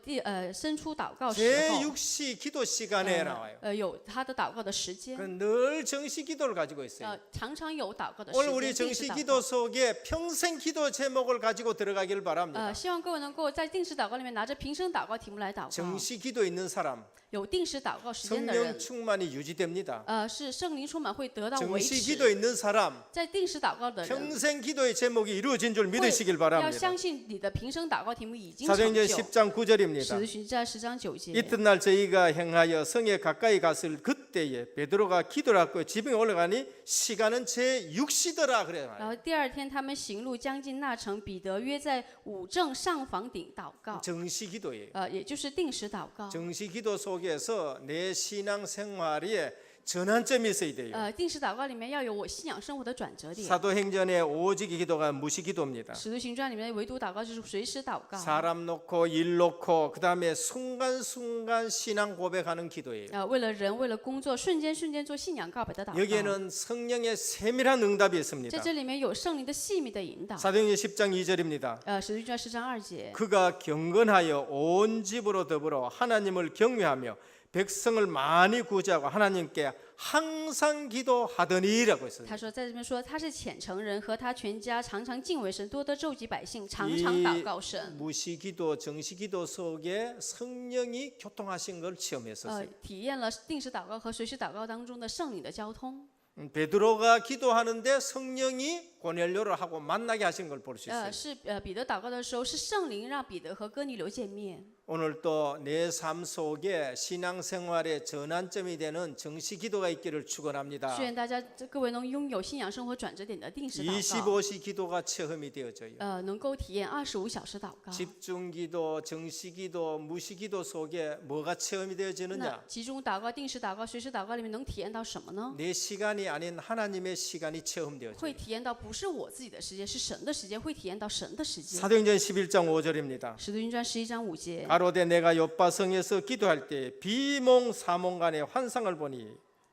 伸出祷告时候， 제6시 기도 시간에 나와요. 有他的祷告的时间， 늘 정시 기도를 가지고 있어요. 常常有祷告的时 오늘 间。 우리 定时 정시 祷 기도 告 속에 평생 기도 제목을 가지고 들어가기를 바랍니다. 希望各位能够在定时祷告里面拿着平生祷告题目来祷告。 정시 기도 있는 사람 有定时祷告时间的 성령 人， 충만이 유지됩니다. 是圣灵充满会得到维 정시 持。 기도 있는 사람 在定时祷告的人， 평생 기도의 제목이 이루어진 줄 믿으시길 要 바랍니다. 相信你的平生祷告题目已经成 사도행전 就。 10장 使 9절입니다. 徒行传10章9节。 이튿날 저희가 행하여 성에 가까이 갔을 그때에 베드로가 기도를 하고 지붕에 올라가니 시간은 제6시더라 그래요. 然后第二天，他们行路将近那城，彼得约在五正上房顶祷告， 정시 기도예요. 也就是定时祷告。 정시 기도 속에서 내 신앙 생활에 전환점이 있어야 돼요. 定时祷告里面要有我信仰生活的转折点。 사도행전의 오직의 기도가 무시기도입니다. 使徒行传里面的唯独祷告就是随时祷告。 사람 놓고 일 놓고 그다음에 순간순간 신앙 고백하는 기도예요. 为了人，为了工作，瞬间做信仰告白的祷告。 여기에는 성령의 세밀한 응답이 在 있습니다. 这里面有圣灵的细密的引导。 사도행전 10장 2절입니다. 使徒行传10章2节， 그가 경건하여 온 집으로 더불어 하나님을 경외하며 백성을 많이 구제하고 하나님께 항상 기도하더니라고 했어요. 他说在这边说他是虔诚人，和他全家常常敬畏神，多得救济百姓，常常祷告神。 무시기도 정시기도 속에 성령이 교통하신 걸 체험했었어요. 体验了定时祷告和随时祷告当中的圣灵的交通。 베드로가 기도하는데 성령이 고넬료를 하고 만나게 하신 걸 볼 수 있어요. 是彼得祷告的时候，是圣灵让彼得和哥尼流见面。 오늘 또 내 삶 속에 신앙생활의 전환점이 되는 정시기도가 있기를 축원합니다. 祝愿大家各位能拥有信仰生活转折点的定时祷告。 25시 기도가 체험이 되어져요. 能够体验25小时祷告。 집중기도, 정시기도, 무시기도 속에 뭐가 체험이 那 되어지느냐? 集中祷告、定时祷告、随时祷告里面能体验到什么呢？ 내 시간이 아닌 하나님의 시간이 체험되어져요. 会体验到不是我自己的时间，是神的时间，会体验到神的时间。 사도행전 11장 5절입니다. 使徒行传11章5节。 가로되 내가 요바성에서 기도할 때 비몽사몽간의 환상을 보니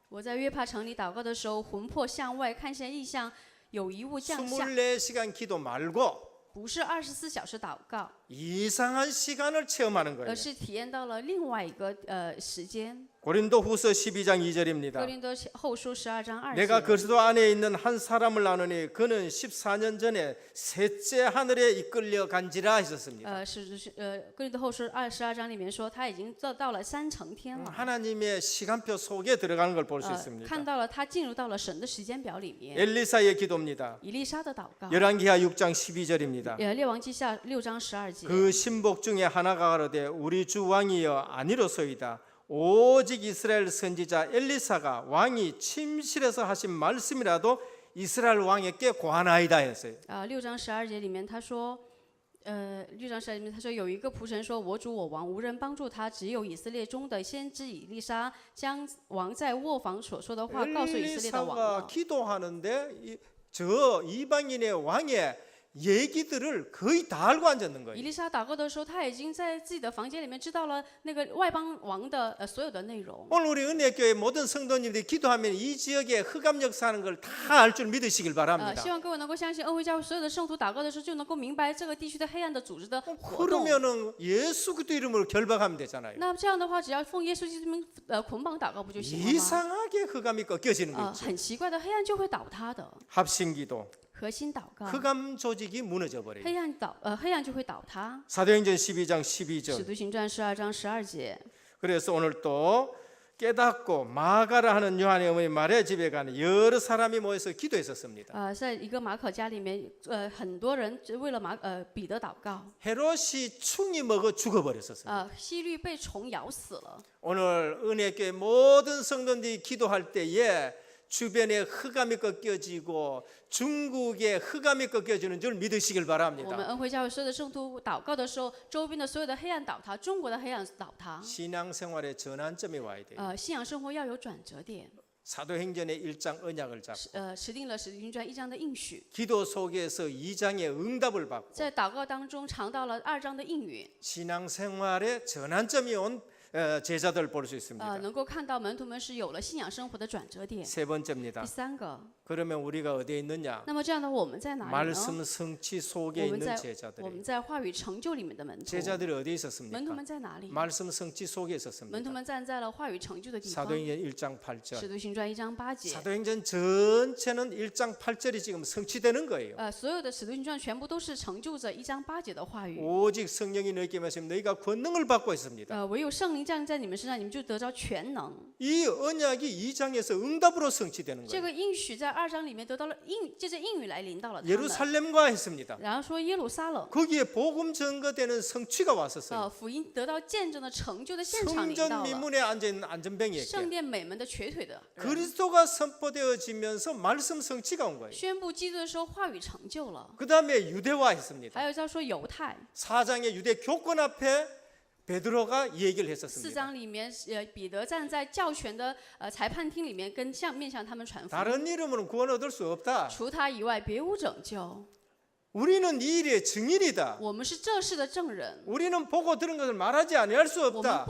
我在约帕城里祷告的时候，魂魄向外看见异象，有一物降下， 24시간 기도 말고 不是24小时祷告， 이상한 시간을 체험하는 거예요. 而是体验到了另外一个时间。 고린도후서 12장 哥 2절입니다. 林多后书12章2 내가 节。 그리스도 안에 있는 한 사람을 나누니 그는 14년 전에 셋째 하늘에 이끌려 간지라 하셨습니다. 哥林多后书12章里面说，他已经到了3层天了。 하나님의 시간표 속에 들어가는 걸 볼 수 看 있습니다. 到了他进入到了神的时间表里面。 엘리사의 기도입니다. 以利沙的祷告， 열왕기하 6장 12절입니다. 列王记下6章12节。 그 신복 중에 하나가 가로되 우리 주 왕이여 아니로소이다. 오직 이스라엘 선지자 엘리사가 왕이 침실에서 하신 말씀이라도 이스라엘 왕에게 고하나이다 했어요. 6章12节里面他说，6章12节里面他说有一个仆人说，我主我王无人帮助他，只有以色列中的先知以利沙将王在卧房所说的话告诉以色列的王 엘리사가 了。 기도하는데 저 이방인의 왕의 얘기들을 거의 다 알고 앉았는 以 거예요. 利沙祷告的时候，他已经在自己的房间里面知道了那个外邦王的所有的内容。 오늘 우리 은혜교회 모든 성도님들이 기도하면 이 지역에 흑암 역사하는 걸 다 알 줄 믿으시길 바랍니다. 希望各位能够相信恩惠教会所有的圣徒祷告的时候，就能够明白这个地区的黑暗的组织的活动。 그러면은 예수 그리스도 이름으로 결박하면 되잖아요. 那这样的话，只要奉耶稣基督名捆绑祷告不就行了吗？ 이상하게 흑암이 꺾여지는 거 있죠. 很奇怪的，黑暗就会倒塌的。 합심기도, 核心祷告， 흑암 조직이 무너져 버려요. 黑暗就会倒塌。 사도행전 12장 使 12절. 徒行传12章12节。 그래서 오늘 또 깨닫고 마가라 하는 요한의 어머니 마리아 집에 가는 여러 사람이 모여서 기도했었습니다. 在一个马可家里面，很多人为了彼得祷告。 헤롯이 충이 먹어 죽어버렸었습니다. 希律被虫咬死了。 오늘 은혜교회 모든 성도들이 기도할 때에 주변에 흑암이 꺾여지고 중국에 흑암이 꺾여지는 줄 믿으시길 我们 바랍니다. 恩惠教会所有的圣徒祷告的时候，周边的所有的黑暗倒塌，中国的黑暗倒塌。 신앙생활의 전환점이 와야 돼요. 信仰生活要有转折点。 사도행전의 1장 언약을 잡고 持定了使徒行传1章的应许， 기도 속에서 2장의 응답을 받고 在祷告当中尝到了2章的应允。 신앙생활의 전환점이 온 제자들 볼 수 있습니다. 能够看到门徒们是有了信仰生活的转折点。 세 번째입니다. 第3个， 그러면 우리가 어디에 있느냐? 那么这样的我们在哪里呢？ 말씀 성취 속에 我们 있는 在 제자들이 话语成就里面的门徒。 제자들이 어디에 门徒 있었습니까? 们在哪里？ 말씀 성취 속에 门徒 있었습니다. 们站在了话语成就的地方。 사도행전 1장 8절. 使徒行传1章8节。 사도행전 전체는 1장 8절이 지금 성취되는 거예요. 所有的使徒行传全部都是成就着1章8节的话语。 오직 성령이 너희에게 말씀 너희가 권능을 받고 있습니다. 唯有圣灵降临在你们身上，你们就得着全能。 이 언약이 2장에서 응답으로 성취되는 这 거예요. 个应许在2章里面得到了借着应许来临到了他们。 예루살렘과 했습니다. 然后说耶路撒冷， 거기에 복음 증거되는 성취가 왔었어요. 福音得到见证的成就的现场临到 성전 了。 미문에 앉아 있는 안전뱅이에게 圣殿美门的瘸腿的人 그리스도가 선포되어지면서 말씀 성취가 온 거예요. 宣布基督的时候，话语成就了。 그 다음에 유대화했습니다. 还有叫说犹太， 4장의 유대 교권 앞에 베드로가 이 얘기를 4 했었습니다.章里面，彼得站在教权的裁判厅里面，面向他们传福音。 다른 이름으로는 구원 얻을 수 없다. 除他以外，别无拯救。 우리는 이 일의 증인이다. 我们是这事的证人， 우리는 보고 들은 것을 말하지 아니할 수 我们 없다.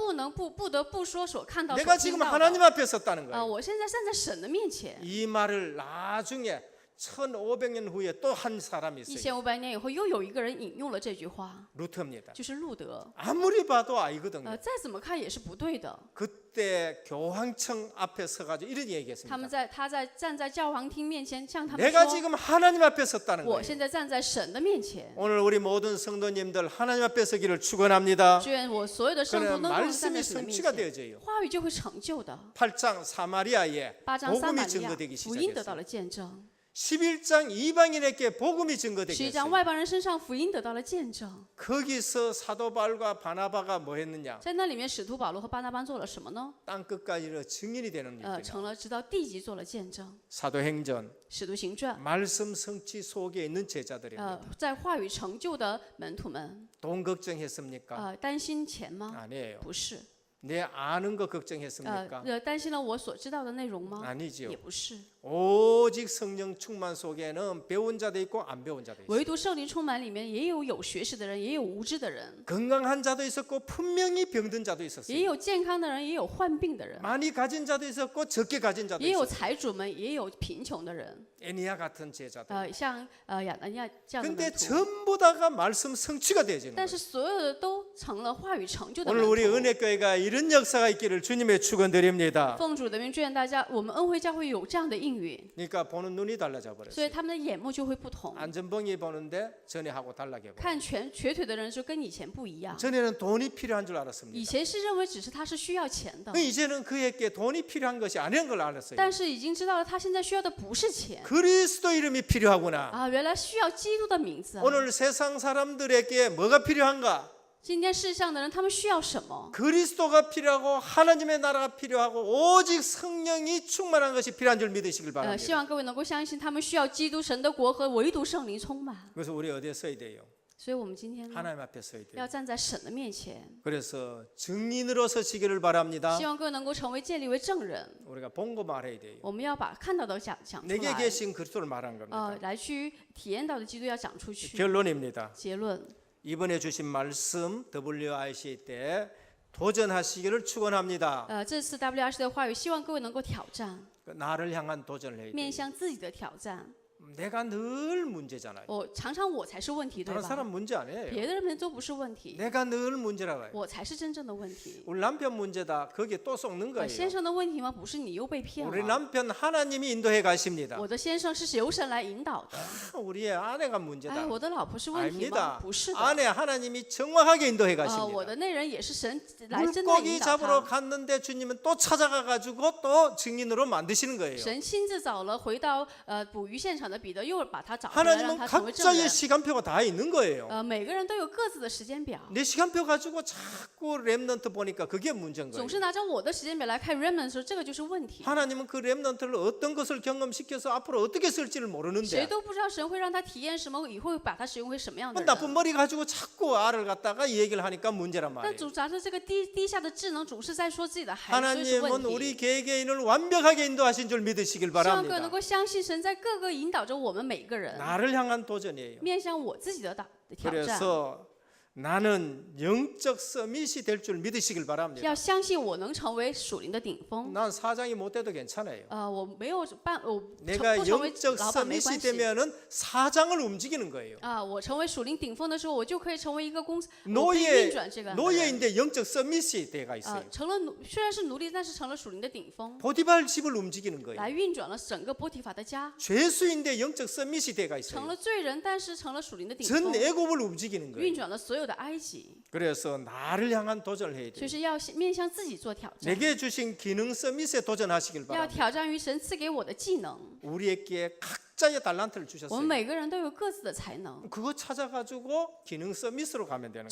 不得不说所看到、所 내가 听 지금 到的。 하나님 앞에 섰다는 거예요. 我现在站在神的面前。 이 말을 나중에 1500년 후에 또 한 사람이 있어요. 1500年以后，又有一个人引用了这句话， 루터입니다. 就是路德。 아무리 봐도 아니거든요. 再怎么看也是不对的。 그때 교황청 앞에 서가지고 이런 얘기했습니다. 他站在教皇厅面前向他们 내가 说 지금 하나님 앞에 섰다는 我 거예요. 现在站在神的面前。 오늘 우리 모든 성도님들 하나님 앞에 서기를 축원합니다. 愿我所有的圣徒 그러면 都能站 말씀이 在神的面 성취가 前， 되어져요. 话语就会成就的。 8장 사마리아에 8章撒玛 복음이 利亚 증거되기 福音得到 시작했어요. 了见证， 11장 이방인에게 복음이 증거되기 11章 했어요. 外邦人身上福音得到了见证。 거기서 사도 바울과 바나바가 뭐 했느냐? 在那里面，使徒保罗和巴拿巴做了什么呢？ 땅 끝까지 증인이 되는 일들이야. 成了直到地极做了见证。 사도행전 使徒行传， 말씀 성취 속에 있는 제자들입니다. 在话语成就的门徒们， 돈 걱정했습니까? 担心钱吗？ 아니에요. 不是。 내 아는 거 걱정했습니까? 担心了我所知道的内容吗？ 아니지요. 也不是。 오직 성령 충만 속에는 배운 자도 있고 안 배운 자도 있어요. 唯独圣灵充满里面，也有学识的人，也有无知的人， 건강한 자도 있었고 분명히 병든 자도 也 있었어요. 有健康的人，也有患病的人， 많이 가진 자도 있었고 적게 가진 자도 也有 있었어요. 财主们，也有贫穷的人。 애니야 같은 제자들. 像亚拿尼亚这样的 근데 门徒， 전부 다가 말씀 성취가 되어지는 但 거예요. 是所有的都成了话语成就的 오늘 门 우리 徒。 은혜교회가 이런 역사가 있기를 주님의 축원드립니다. 奉主的名祝愿大家，我们恩惠教会有这样的应允， 그러니까 보는 눈이 달라져 所以 버렸어요. 他们的眼目就会不同。 안전벙이 보는데 전에하고 달라게 버려요. 看瘸腿的人就跟以前不一样， 전에는 돈이 필요한 줄 以 알았습니다. 前是认为只是他是需要钱的， 이제는 그에게 돈이 필요한 것이 아닌 걸 알았어요. 但是已经知道了他现在需要的不是钱 그리스도 이름이 필요하구나. 啊，原来需要基督的名字啊。 오늘 세상 사람들에게 뭐가 필요한가? 今天世上的人，他们需要什么？ 그리스도가 필요하고 하나님의 나라가 필요하고 오직 성령이 충만한 것이 필요한 줄 믿으시길 希 바랍니다. 望各位能够相信，他们需要基督神的国和唯独圣灵充满。 그래서 우리 어디에 서야 돼요? 所以我们今天呢， 하나님 앞에 서야 돼요. 要站在神的面前， 그래서 증인으로 서시기를 바랍니다. 希望各位能够成为建立为证人。 우리가 본 거 말해야 돼요. 我们要把看到的讲出 내게 来， 계신 그리스도를 말한 겁니다. 来去体验到的基督要讲出去。 결론입니다. 结论， 이번에 주신 말씀 WIC 때 도전하시기를 축원합니다. 这次 WRC 的话语，希望各位能够挑战， 나를 향한 도전을 해야 面 돼요. 向自己的挑战。 내가 늘 문제잖아요. 常常我才是问题，对 다른 吧？ 사람 문제 아니에요. 别的人都不是问题， 내가 늘 문제라고 해요. 我才是真正的问题。 우리 남편 문제다. 거기에 또 속는 先 거예요. 生的问题吗？不是，你又被骗 우리 了。 남편 하나님이 인도해 가십니다. 我的先生是由神来引导的。 우리의 아내가 哎， 문제다. 我的老婆是问题吗？ 아닙니다. 不是的。 아내 하나님이 정확하게 인도해 我 가십니다. 的那人也是神来真的 물고기 引导 잡으러 他。 갔는데 주님은 또 찾아가 가지고 또 증인으로 만드시는 거예요. 神亲自找了回到捕鱼现场的彼得，又把他找回来，让 하나님은 他成为证 각자의 人。 시간표가 다 있는 거예요. 每个人都有各自的时间表， 내 시간표 가지고 자꾸 렘넌트 보니까 그게 문제인 总 거예요. 是拿着我的时间表来看 remnant 的时候，这个就是问题。 하나님은 그 렘넌트를 어떤 것을 경험시켜서 앞으로 어떻게 쓸지를 谁 모르는데 都不知道神会让他体验什么，以后把他使用为什么样的 그 人。 나쁜 머리 가지고 자꾸 알을 갖다가 이 얘기를 하니까 문제란 但 말이에요. 总拿着这个低下的智能，总是在说自己的孩子，所以是 하나님은 问 우리 题。 개개인을 완벽하게 인도하신 줄 믿으시길 希望各位能 바랍니다. 够相信神在各个引导着我们每个人， 나를 향한 도전이에요. 面向我自己的挑战。 그래서 나는 영적 서밋이 될 줄 믿으시길 바랍니다. 要相信我能成为属灵的顶峰。 난 사장이 못 돼도 괜찮아요. 我没有办，我 내가 不成为 영적 老板没 서밋이 关系。 되면은 사장을 움직이는 거예요. 我成为属灵顶峰的时候，我就可以成为一个公司，我可以 노예 运转这个人。 노예인데 영적 서밋이 돼가 있어요. 成了虽然是奴隶，但是成了属灵的顶峰， 보디발 집을 움직이는 거예요. 来运转了整个波提法的家， 죄수인데 영적 서밋이 돼가 成 있어요. 了罪人，但是成了属灵的顶 전 峰， 애굽을 움직이는 运 거예요. 转了所有的埃及。 그래서 나를 향한 도전을 해야 就 돼요. 是要面向自己做挑战， 내게 주신 기능 서밋에 도전하시길 要 바랍니다. 挑战于神赐给我的技能。 우리에게 각자의 달란트를 我们 주셨어요. 每个人都有各自的才能， 그거 찾아가지고 기능 서밋으로 가면 되는 거예요.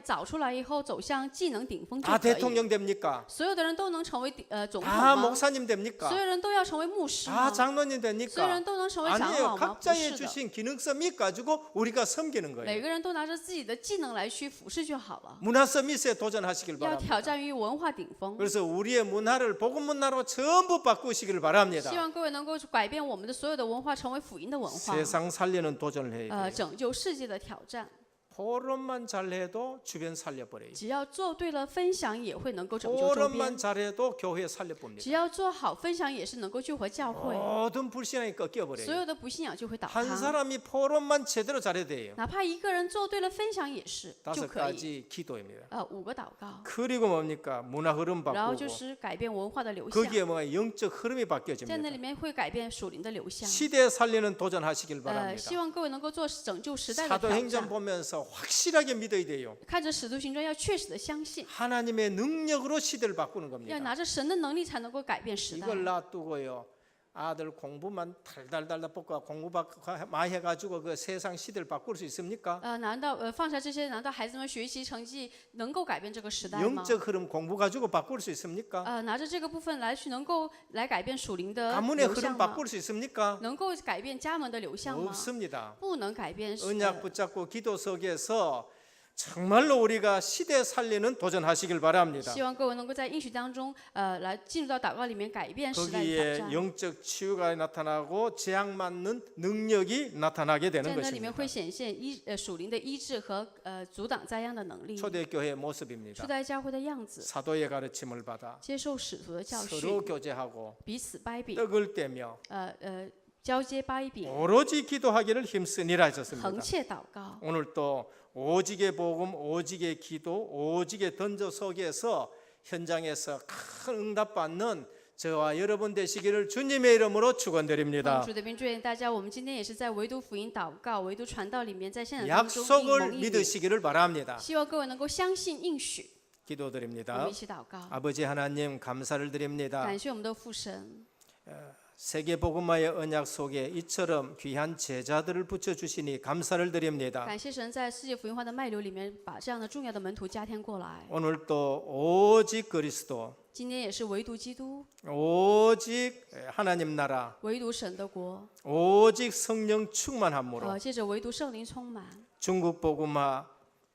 找出来以后，走向技能顶峰就 다 可以。 대통령 됩니까? 所有的人都能成为总统 다 吗？ 목사님 됩니까? 所有人都要成为牧师 다 吗？ 장로님 所有 됩니까? 人都能成为长 아니에요. 老吗？不 각자의 是的， 주신 기능 서밋 가지고 우리가 섬기는 每 거예요. 个人都拿着自己的技能来去服侍就好了。 문화 서밋에 도전하시길 要 바랍니다. 挑战于文化顶峰， 그래서 우리의 문화를 복음 문화로 전부 바꾸시길 바랍니다. 希望各位能够改变我们的所有的文化，成为福音的文化。 세상 살리는 도전을 해야 돼요. 拯救世界的挑战， 포럼만 잘해도 주변 살려버려요. 只要做对了，分享也会能够拯救周边 포럼만 。 잘해도 교회 살려봅니다. 只要做好分享，也是能够救活教会， 모든 불신앙이 所 꺾여버려요. 有的不信仰就会倒 한 塌。 사람이 포럼만 제대로 잘해도 돼요. 哪怕一个人做对了分享也是就 5可以。 가지 기도입니다. 5个祷告， 그리고 뭡니까? 문화 흐름 然后就 바꾸고 是改变文化的流向， 거기에 뭐가 영적 흐름이 在那 바뀌어집니다. 里面会改变属灵的流向。 시대 살리는 도전하시길 希 바랍니다. 望各位能够做拯救时代的挑 사도행전 战。 보면서 확실하게 믿어야 돼요. 看着使徒行传，要确实的相信， 하나님의 능력으로 시대를 바꾸는 要 겁니다. 拿着神的能力才能够改变时代。 이걸 놔두고요. 아들 공부만 달달달달 볶아 공부 많이 해가지고 그 세상 시대를 바꿀 수 있습니까? 难道放下这些，难道孩子们学习成绩能够改变这个时代吗？ 영적 흐름 공부 가지고 바꿀 수 있습니까? 拿着这个部分来去能够来改变属灵的 가문의 流 흐름 向吗？ 바꿀 수 있습니까? 能够改变家门的流向吗？ 없습니다. 不能改变。 언약 붙잡고 기도 속에서 정말로 우리가 시대 살리는 도전하시길 바랍니다. 希望各位能够在应许当中，来进入到祷告里面改变时代的挑 거기에 战。 영적 치유가 나타나고 재앙 맞는 능력이 나타나게 在 되는 那里面 것입니다. 会显现属灵的医治和阻挡灾殃的能力。 초대교회의 모습입니다. 初代教会的样子， 사도의 가르침을 받아 接受使徒的教 서로 训， 교제하고 彼此掰饼， 떡을 떼며 交接掰饼， 오로지 기도하기를 힘쓰니라 横 하셨습니다. 切祷告。 오늘 또 오직의 복음, 오직의 기도, 오직의 던져 속에서 현장에서 큰 응답받는 저와 여러분 되시기를 주님의 이름으로 奉 축원드립니다. 主的名祝愿大家，我们今天也是在唯独福音祷告、唯独传道里面，在现场当中应 약속을 蒙应允。 믿으시기를 바랍니다. 希望各位能够相信应许。我 기도드립니다. 们一起祷告， 아버지 하나님 감사를 드립니다. 感谢我们的父神。 세계 복음화의 언약 속에 이처럼 귀한 제자들을 붙여 주시니 감사를 드립니다. 感谢神在世界福音化的脉流里面，把这样的重要的门徒加添过来。 오늘 또 오직 그리스도, 今天也是唯独基督， 오직 하나님 나라, 唯独神的国， 오직 성령 충만함으로 借着唯独圣灵充满， 중국 복음화,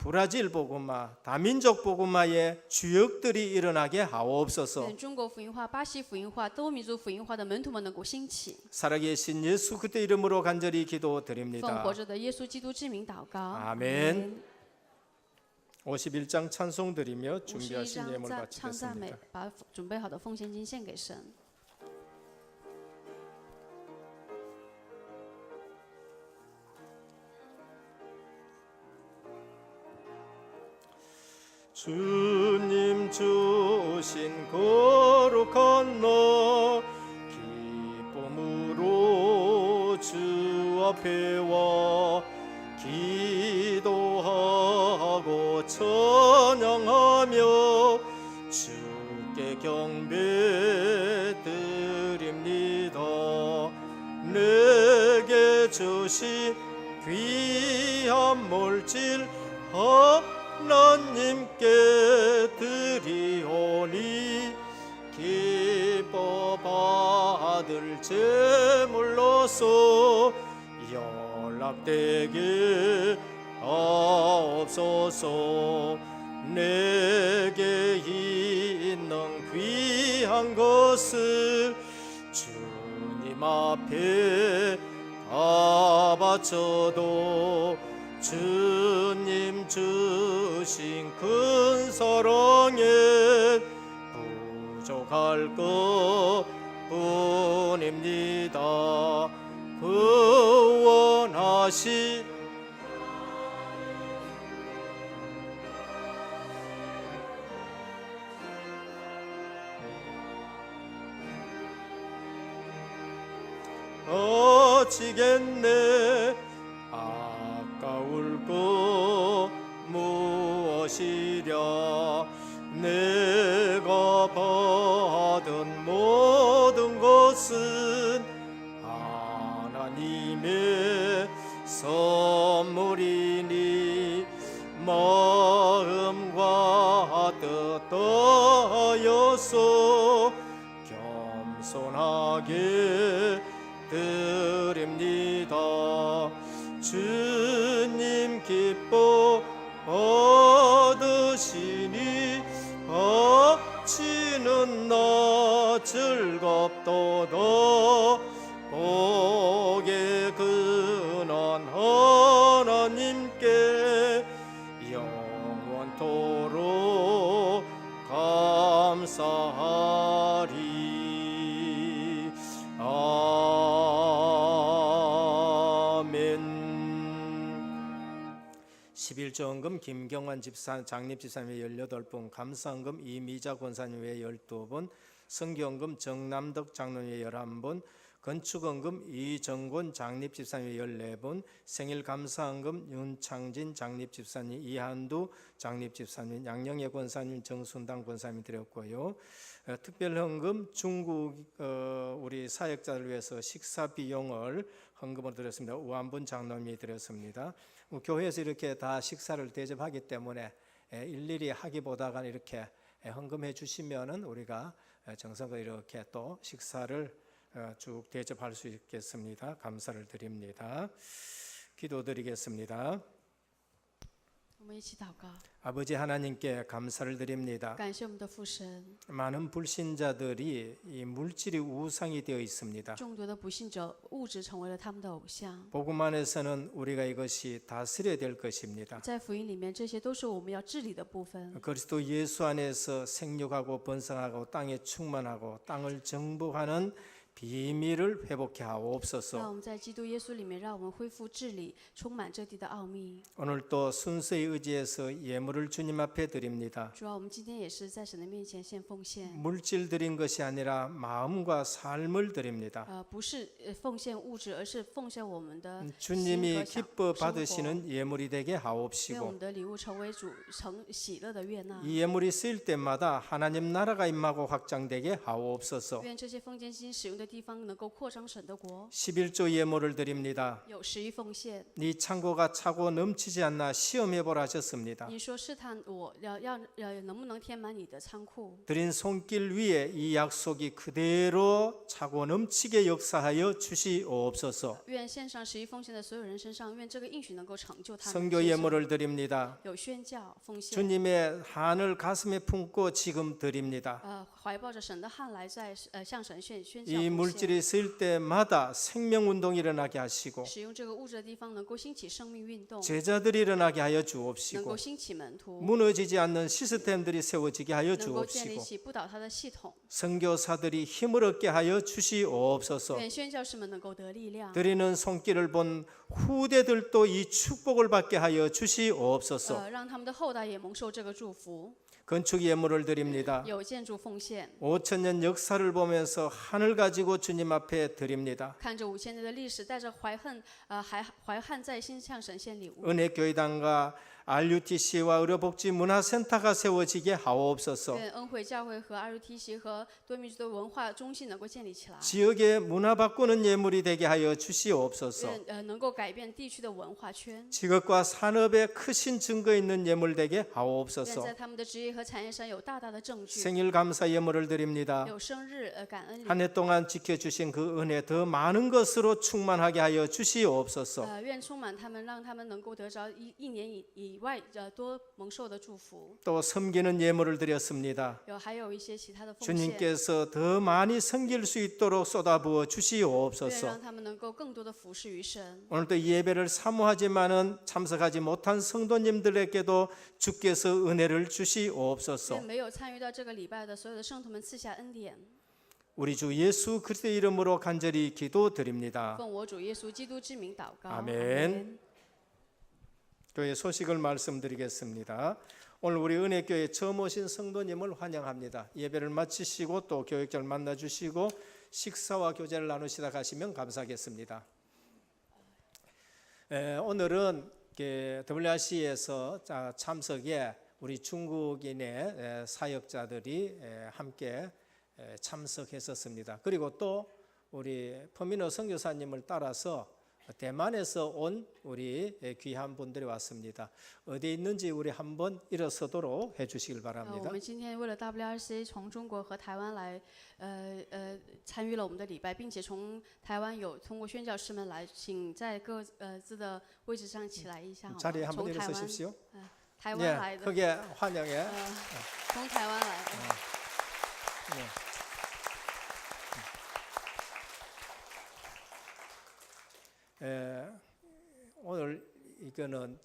브라질 복음화, 다민족 복음화의 주역들이 일어나게 하옵소서. 愿中国福音化、巴西福音化、多民族福音化的门徒们能够兴起。 살아계신 예수 그리스도 이름으로 간절히 奉 기도드립니다. 活着的耶稣基督之名祷告。 아멘. 51장 찬송 드리며 51 준비하신 章 예물 唱赞美 바치겠습니다. ，把准备好的奉献金献给神。 주님 주신 거룩한 너 기쁨으로 주 앞에 와 기도하고 찬양하며 주께 경배 드립니다. 내게 주신 귀한 물질 하나님께 드리오니 기뻐 받을 제물로서 연락되게 하옵소서. 내게 있는 귀한 것을 주님 앞에 다 바쳐도 주님 주신 큰 사랑에 부족할 것 뿐입니다. 구원하시 어찌겠네 아까울 것 무엇이랴. 내가 받은 모든 것은 하나님 하여서 겸손하게 드립니다. 주님 기뻐 얻으시니 바치는 나 즐겁도다. 복의 근원 하나님께 영원토록 감사하리. 아멘. 11조헌금 김경환 집사 장립 집사님 외 18분, 감사헌금 이미자 권사님 외 12분, 성경헌금 정남덕 장로님 외 11분, 건축헌금 이정곤 장립 집사님 외 14분, 생일 감사헌금 윤창진 장립 집사님, 이한두 장립 집사님, 양영애 권사님, 정순당 권사님 드렸고요. 특별헌금 중국 우리 사역자를 위해서 식사 비용을 헌금을 드렸습니다. 우한분 장로님이 드렸습니다. 교회에서 이렇게 다 식사를 대접하기 때문에 일일이 하기보다가 이렇게 헌금해 주시면은 우리가 정성껏 이렇게 또 식사를 쭉 대접할 수 있겠습니다. 감사를 드립니다. 기도드리겠습니다. 我们一起祷告， 아버지 하나님께 감사를 드립니다. 感谢我们的父神。 많은 불신자들이 이 물질이 우상이 되어 있습니다. 众多的不信者，物质成为了他们的偶像。 복음 안에서는 우리가 이것이 다스려야 될 것입니다. 在福音里面，这些都是我们要治理的部分。 그리스도 예수 안에서 생육하고 번성하고 땅에 충만하고 땅을 정복하는 비밀을 회복해 让 하옵소서. 我们在基督耶稣里面，让我们恢复治理，充满这地的奥秘。 오늘도 순수의 의지에서 예물을 주님 앞에 드립니다. 主要我们今天也是在神的面前献奉献， 물질 드린 것이 아니라 마음과 삶을 드립니다. 不是奉献物质，而是奉献我们的心 주님이 和想 기뻐 生活。 받으시는 예물이 되게 愿我 하옵시고 们的礼物成为主喜乐的悦纳。 이 예물이 쓰일 때마다 하나님 나라가 임하고 확장되게 하옵소서. 愿这些奉献金使用的地方能够扩张神的国。 11조 예물을 드립니다. 有11奉献， 네 창고가 차고 넘치지 않나 시험해 보라 하셨습니다. 你说试探我能不能填满你的仓库？ 드린 손길 위에 이 약속이 그대로 차고 넘치게 역사하여 주시옵소서. 愿献上11奉献的所有人身上，愿这个应许能够成就他们 선교 的身上。 예물을 드립니다. 有宣教奉献， 주님의 한을 가슴에 품고 지금 드립니다. 怀抱着神的汉来在向神宣教 이 奉献。 물질이 쓰일 때마다 생명운동이 일어나게 하시고 使用这个物质的地方，能够兴起生命运动， 제자들이 일어나게 하여 能 주옵시고 够兴起门徒， 무너지지 않는 시스템들이 세워지게 하여 能够建立 주옵시고 起不倒塌的系统。 선교사들이 힘을 얻게 하여 주시옵소서. 愿宣教士们能够得力量， 드리는 손길을 본 후대들도 이 축복을 받게 하여 주시옵소서. 让他们的后代也蒙受这个祝福。 건축 예물을 드립니다. 有建筑奉献， 5000년 역사를 보면서 하늘 가지고 주님 앞에 드립니다. 看着5000年的历史，带着怀恨在心，向神献礼物。 은혜교회당과 RUTC와 의료복지문화센터가 세워지게 하옵소서. 愿恩惠教会和 RUTC 和多民族的文化中心能够建立起来， 지역의 문화 바꾸는 예물이 되게 하여 주시옵소서. 愿能够改变地区的文化圈， 직업과 산업에 크신 증거 있는 예물 되게 愿 하옵소서. 在他们的职业和产业上有大大的证据。 생일 감사 예물을 드립니다. 有生日感恩礼， 한 해 동안 지켜주신 그 은혜 더 많은 것으로 충만하게 하여 주시옵소서. 愿充满他们，让他们能够得着一年以外多蒙受的祝福。 또 섬기는 예물을 드렸습니다. 还有一些其他的奉献， 주님께서 더 많이 섬길 수 있도록 쏟아부어 愿 주시옵소서. 让他们能够更多的服侍于神。 오늘도 이 예배를 사모하지만은 참석하지 못한 성도님들에게도 주께서 은혜를 주시옵소서. 愿没有参与到这个礼拜的所有的圣徒们赐下恩典。 우리 주 예수 그리스도의 이름으로 간절히 기도드립니다. 奉我主耶稣基督之名祷告。 아멘. 교회 소식을 말씀드리겠습니다. 오늘 우리 은혜교회 처음 오신 성도님을 환영합니다. 예배를 마치시고 또 교육자를 만나주시고 식사와 교제를 나누시다 가시면 감사하겠습니다. 오늘은 WRC에서 참석에 우리 중국인의 사역자들이 함께 참석했었습니다. 그리고 또 우리 퍼미너 선교사님을 따라서 대만에서 온 우리 귀한 분들이 왔습니다. 어디 있는지 우리 한번 일어서도록 해주시길 我 바랍니다. 们今天为了 WRC 从中国和台湾来，参与了我们的礼拜，并且从台湾有通过宣教师们来，请在各自的位置上起来一下，好吗？ 자리에 한번 从台湾， 일어서십시오. 台湾来 예, 的， 크게 환영해. 从台湾来的。 오늘 이거는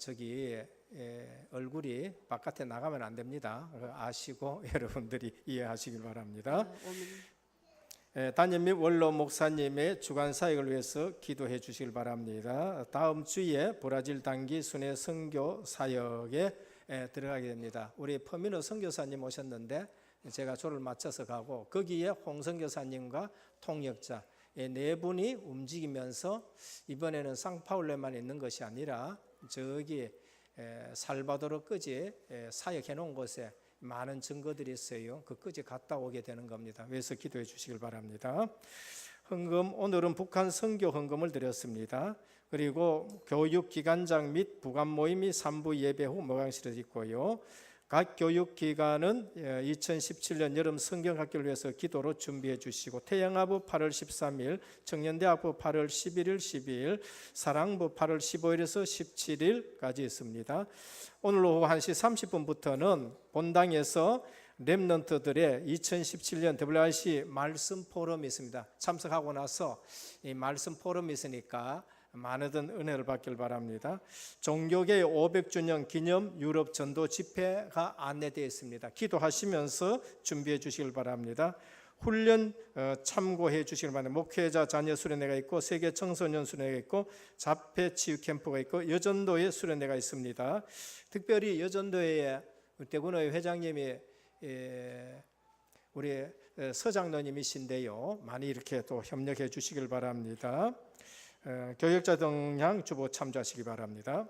얼굴이 바깥에 나가면 안 됩니다. 아시고 여러분들이 이해하시길 바랍니다. 我们 담임 및 원로 목사님의 주간 사역을 위해서 기도해 주시길 바랍니다. 다음 주에 브라질 단기 순회 선교 사역에 들어가게 됩니다. 우리 퍼미노 선교사님 오셨는데 제가 조를 맞춰서 가고 거기에 홍 선교사님과 통역자 네 분이 움직이면서 이번에는 상파울레만 있는 것이 아니라 저기 살바도르까지 사역해 놓은 곳에 많은 증거들이 있어요. 그까지 갔다 오게 되는 겁니다. 그래서 기도해 주시길 바랍니다. 헌금, 오늘은 북한 선교 헌금을 드렸습니다. 그리고 교육기관장 및 부관 모임이 3부 예배 후 모강실에 있고요. 각 교육기관은 2017년 여름 성경학교를 위해서 기도로 준비해 주시고 태영아부 8월 13일, 청년대학부 8월 11일, 12일, 사랑부 8월 15일에서 17일까지 있습니다. 오늘 오후 1시 30분부터는 본당에서 렘넌트들의 2017년 WRC 말씀 포럼이 있습니다. 참석하고 나서 이 말씀 포럼이 있으니까 많은 은혜를 받길 바랍니다. 종교계의 500주년 기념 유럽 전도 집회가 안내되어 있습니다. 기도하시면서 준비해 주시길 바랍니다. 훈련 참고해 주시길 바랍니다. 목회자 자녀 수련회가 있고 세계 청소년 수련회가 있고 자폐 치유 캠프가 있고 여전도의 수련회가 있습니다. 특별히 여전도의 대구노회 회장님이 우리 서장로님이신데요. 많이 이렇게 또 협력해 주시길 바랍니다. 교역자 동향 주보 참조하시기 바랍니다.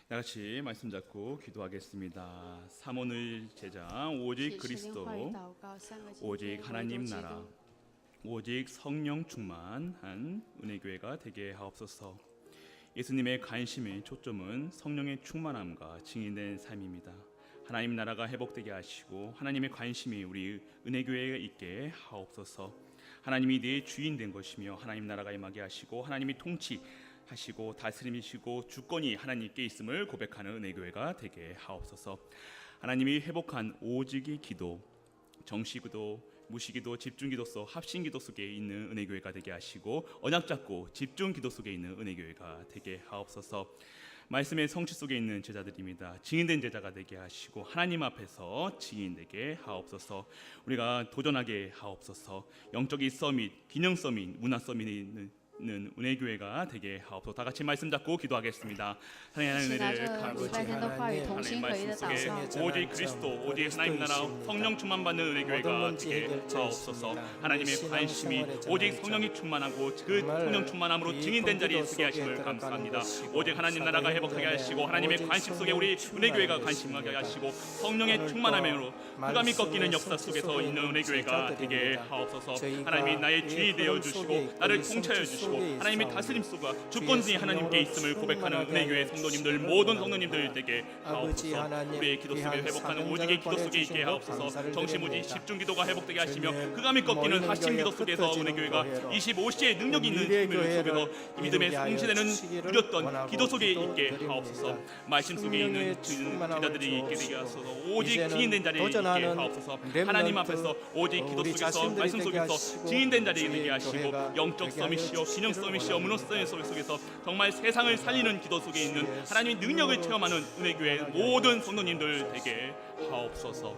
다같이 말씀 잡고 기도하겠습니다. 삼원의 제장 오직 그리스도, 오직 하나님 나라, 오직 성령 충만한 은혜교회가 되게 하옵소서. 예수님의 관심의 초점은 성령의 충만함과 증인된 삶입니다. 하나님 나라가 회복되게 하시고 하나님의 관심이 우리 은혜교회에 있게 하옵소서. 하나님이 내 주인 된 것이며 하나님 나라가 임하게 하시고 하나님이 통치하시고 다스림이시고 주권이 하나님께 있음을 고백하는 은혜교회가 되게 하옵소서. 하나님이 회복한 오직의 기도, 정시기도, 무시기도, 집중기도서, 합심기도 속에 있는 은혜교회가 되게 하시고 언약잡고 집중기도 속에 있는 은혜교회가 되게 하옵소서. 말씀의 성취 속에 있는 제자들입니다. 증인된 제자가 되게 하시고 하나님 앞에서 증인되게 하옵소서. 우리가 도전하게 하옵소서. 영적인 서밋, 기능 서밋, 문화 서밋이 있는 은혜교회가 되게 하옵소서. 다 같이 말씀 잡고 기도하겠습니다. 하나님의 은혜를礼拜天的话语同心合一的祷告。 오직 그리스도, 오직 하나님 나라, 성령 충만 받는 은혜교회가 되게 하옵소서. 하나님의 관심이 오직 성령이 충만하고 그 성령 충만함으로 증인된 자리에 서게 하심을 감사합니다. 오직 하나님 나라가 회복하게 하시고 하나님의 관심 속에 우리 은혜교회가 관심하게 하시고 성령의 충만함으로 흑암이 꺾이는 역사 속에서 있는 은혜교회가 되게 하옵소서. 하나님이 나의 주인이 되어 주시고 나를 통치하여 주시고 하나님의 다스림 속과 주권이 하나님께 있음을 고백하는 은혜교회 성도님들, 모든 성도님들 되게 하옵소서. 우리의 기도 속에 회복하는 오직의 기도 속에 있게 하옵소서. 정시무지 집중기도가 회복되게 하시며 흑암이 꺾이는 합심기도 속에서 은혜교회가 25시의 능력 있는 힘을 속에서 믿음의 성취되는 누렸던 기도 속에 있게 하옵소서. 말씀 속에 있는 제자들이 있게 되게 하소서. 오직 증인된 자리에 있게 하옵소서. 하나님 앞에서 오직 기도 속에서 말씀 속에서 증인된 자리에 있게 하시고 영적 서밋이요 기능 서밋이요 문호 서밋 속에서 정말 세상을 살리는 기도 속에 있는 하나님의 능력을 체험하는 은혜교회 모든 성도님들 되게 하옵소서.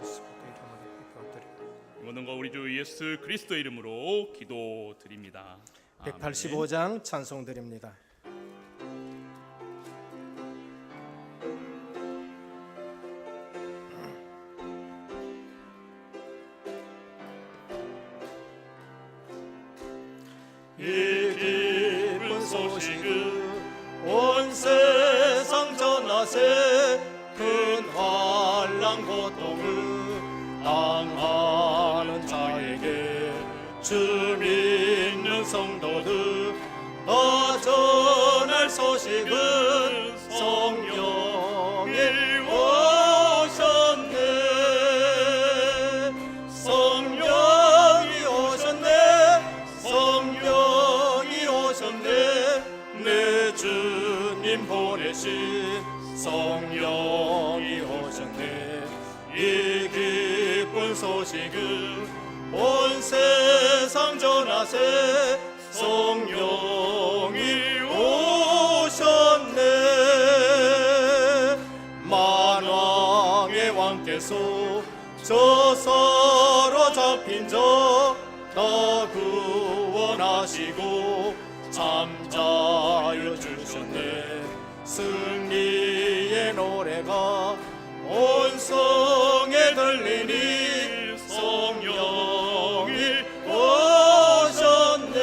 모든 거 우리 주 예수 그리스도의 이름으로 기도드립니다. 185장 찬송 드립니다. 이 기쁜 소식을 온 세상 전하세. 큰 환난 고통을 당하는 자에게 주 믿는 성도들 더 전할 소식은 성령이 오셨네. 성령이 오셨네. 성령이 오셨네. 내 주님 보내신 성령이 오셨네. 이 기쁜 소식을 온 세상 전하세. 성령이 오셨네. 만왕의 왕께서 저 서로 잡힌 자 다 구원하시고 잠자여 주셨네. 승리의 노래가 온 성에 들리니 성령이 오셨네.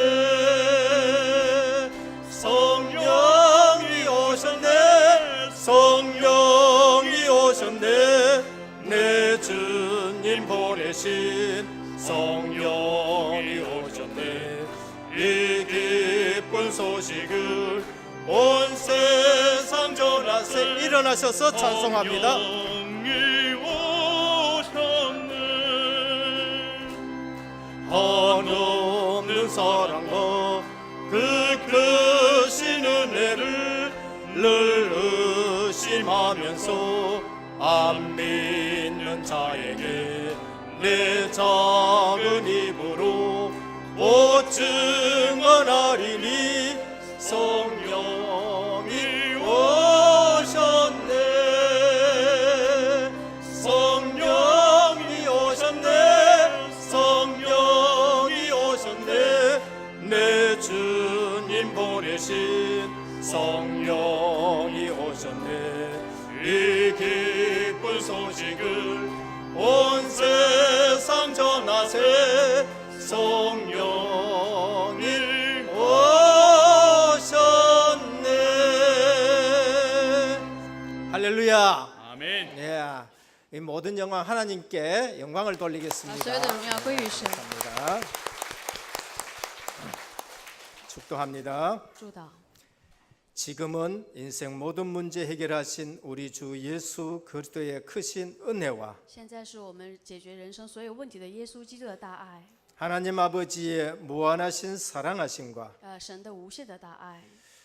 성령이 오셨네. 성령이 오셨네. 내 주님 보내신 성령이 오셨네. 이 기쁜 소식을 온 세상 전하세. 일어나셔서 찬송합니다. 한없는 사랑과 그 크신 은혜를 늘 의심하면서 안 믿는 자에게 내 작은 입으로 못 증언하리니 성령이 오셨네. 성령이 오셨네. 성령이 오셨네. 내 주님 보내신 성령이 오셨네. 이 기쁜 소식을 온 세상 전하세. 성령이 오셨네. 할렐루야. 아멘. 예, 이 모든 영광 하나님께 영광을 돌리겠습니다. 所有的荣耀归于神。 감사합니다. 축도합니다. 祝祷。 지금은 인생 모든 문제 해결하신 우리 주 예수 그리스도의 크신 은혜와 现在是我们解决人生所有问题的耶稣基督的大爱， 하나님 아버지의 무한하신 사랑하심과 神的无限的大爱，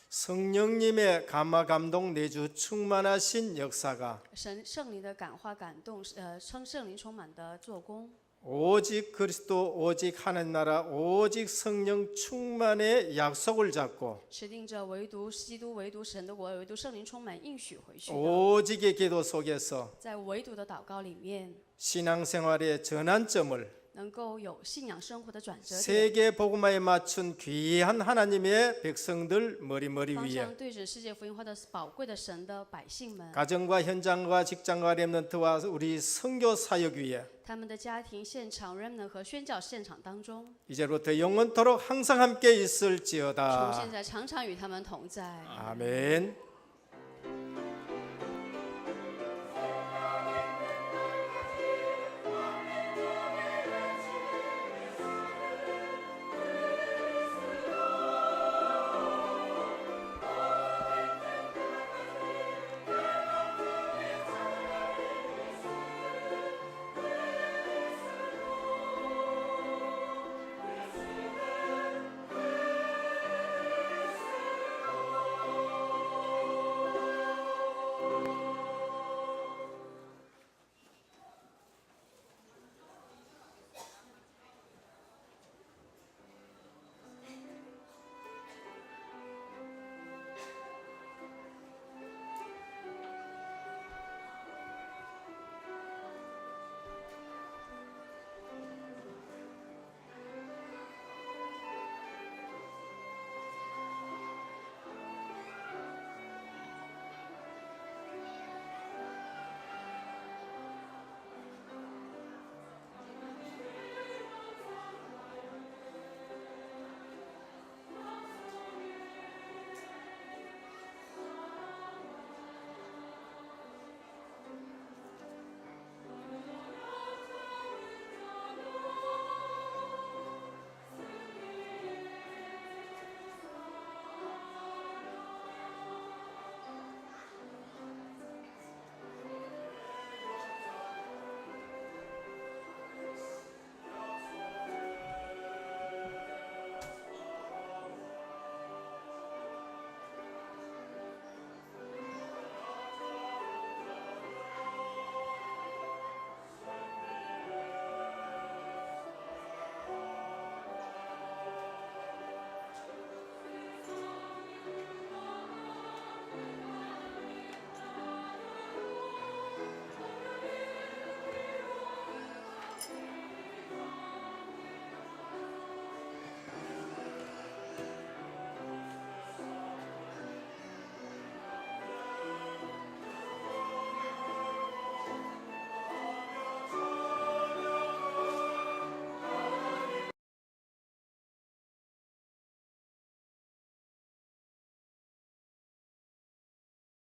성령님의 감화 감동 내주 충만하신 역사가 圣灵的感化感动，圣灵充满的做工， 오직 그리스도 오직 하나님 나라 오직 성령 충만의 약속을 잡고 持定着唯独基督、唯独神的国、唯独圣灵充满应许回去的， 오직의 기도 속에서 在唯独的祷告里面， 신앙생활의 전환점을 能够有信仰生活的转折点， 세계 복음화에 맞춘 귀한 하나님의 백성들 머리머리 方 위에 向对准世界福音化的宝贵的神的百姓们， 가정과 현장과 직장과 렘넌트와 우리 선교 사역 위에 他们的家庭现场、remnant 和宣教现场当中， 이제부터 영원토록 항상 함께 从 있을지어다. 现在常常与他们同在。 아멘.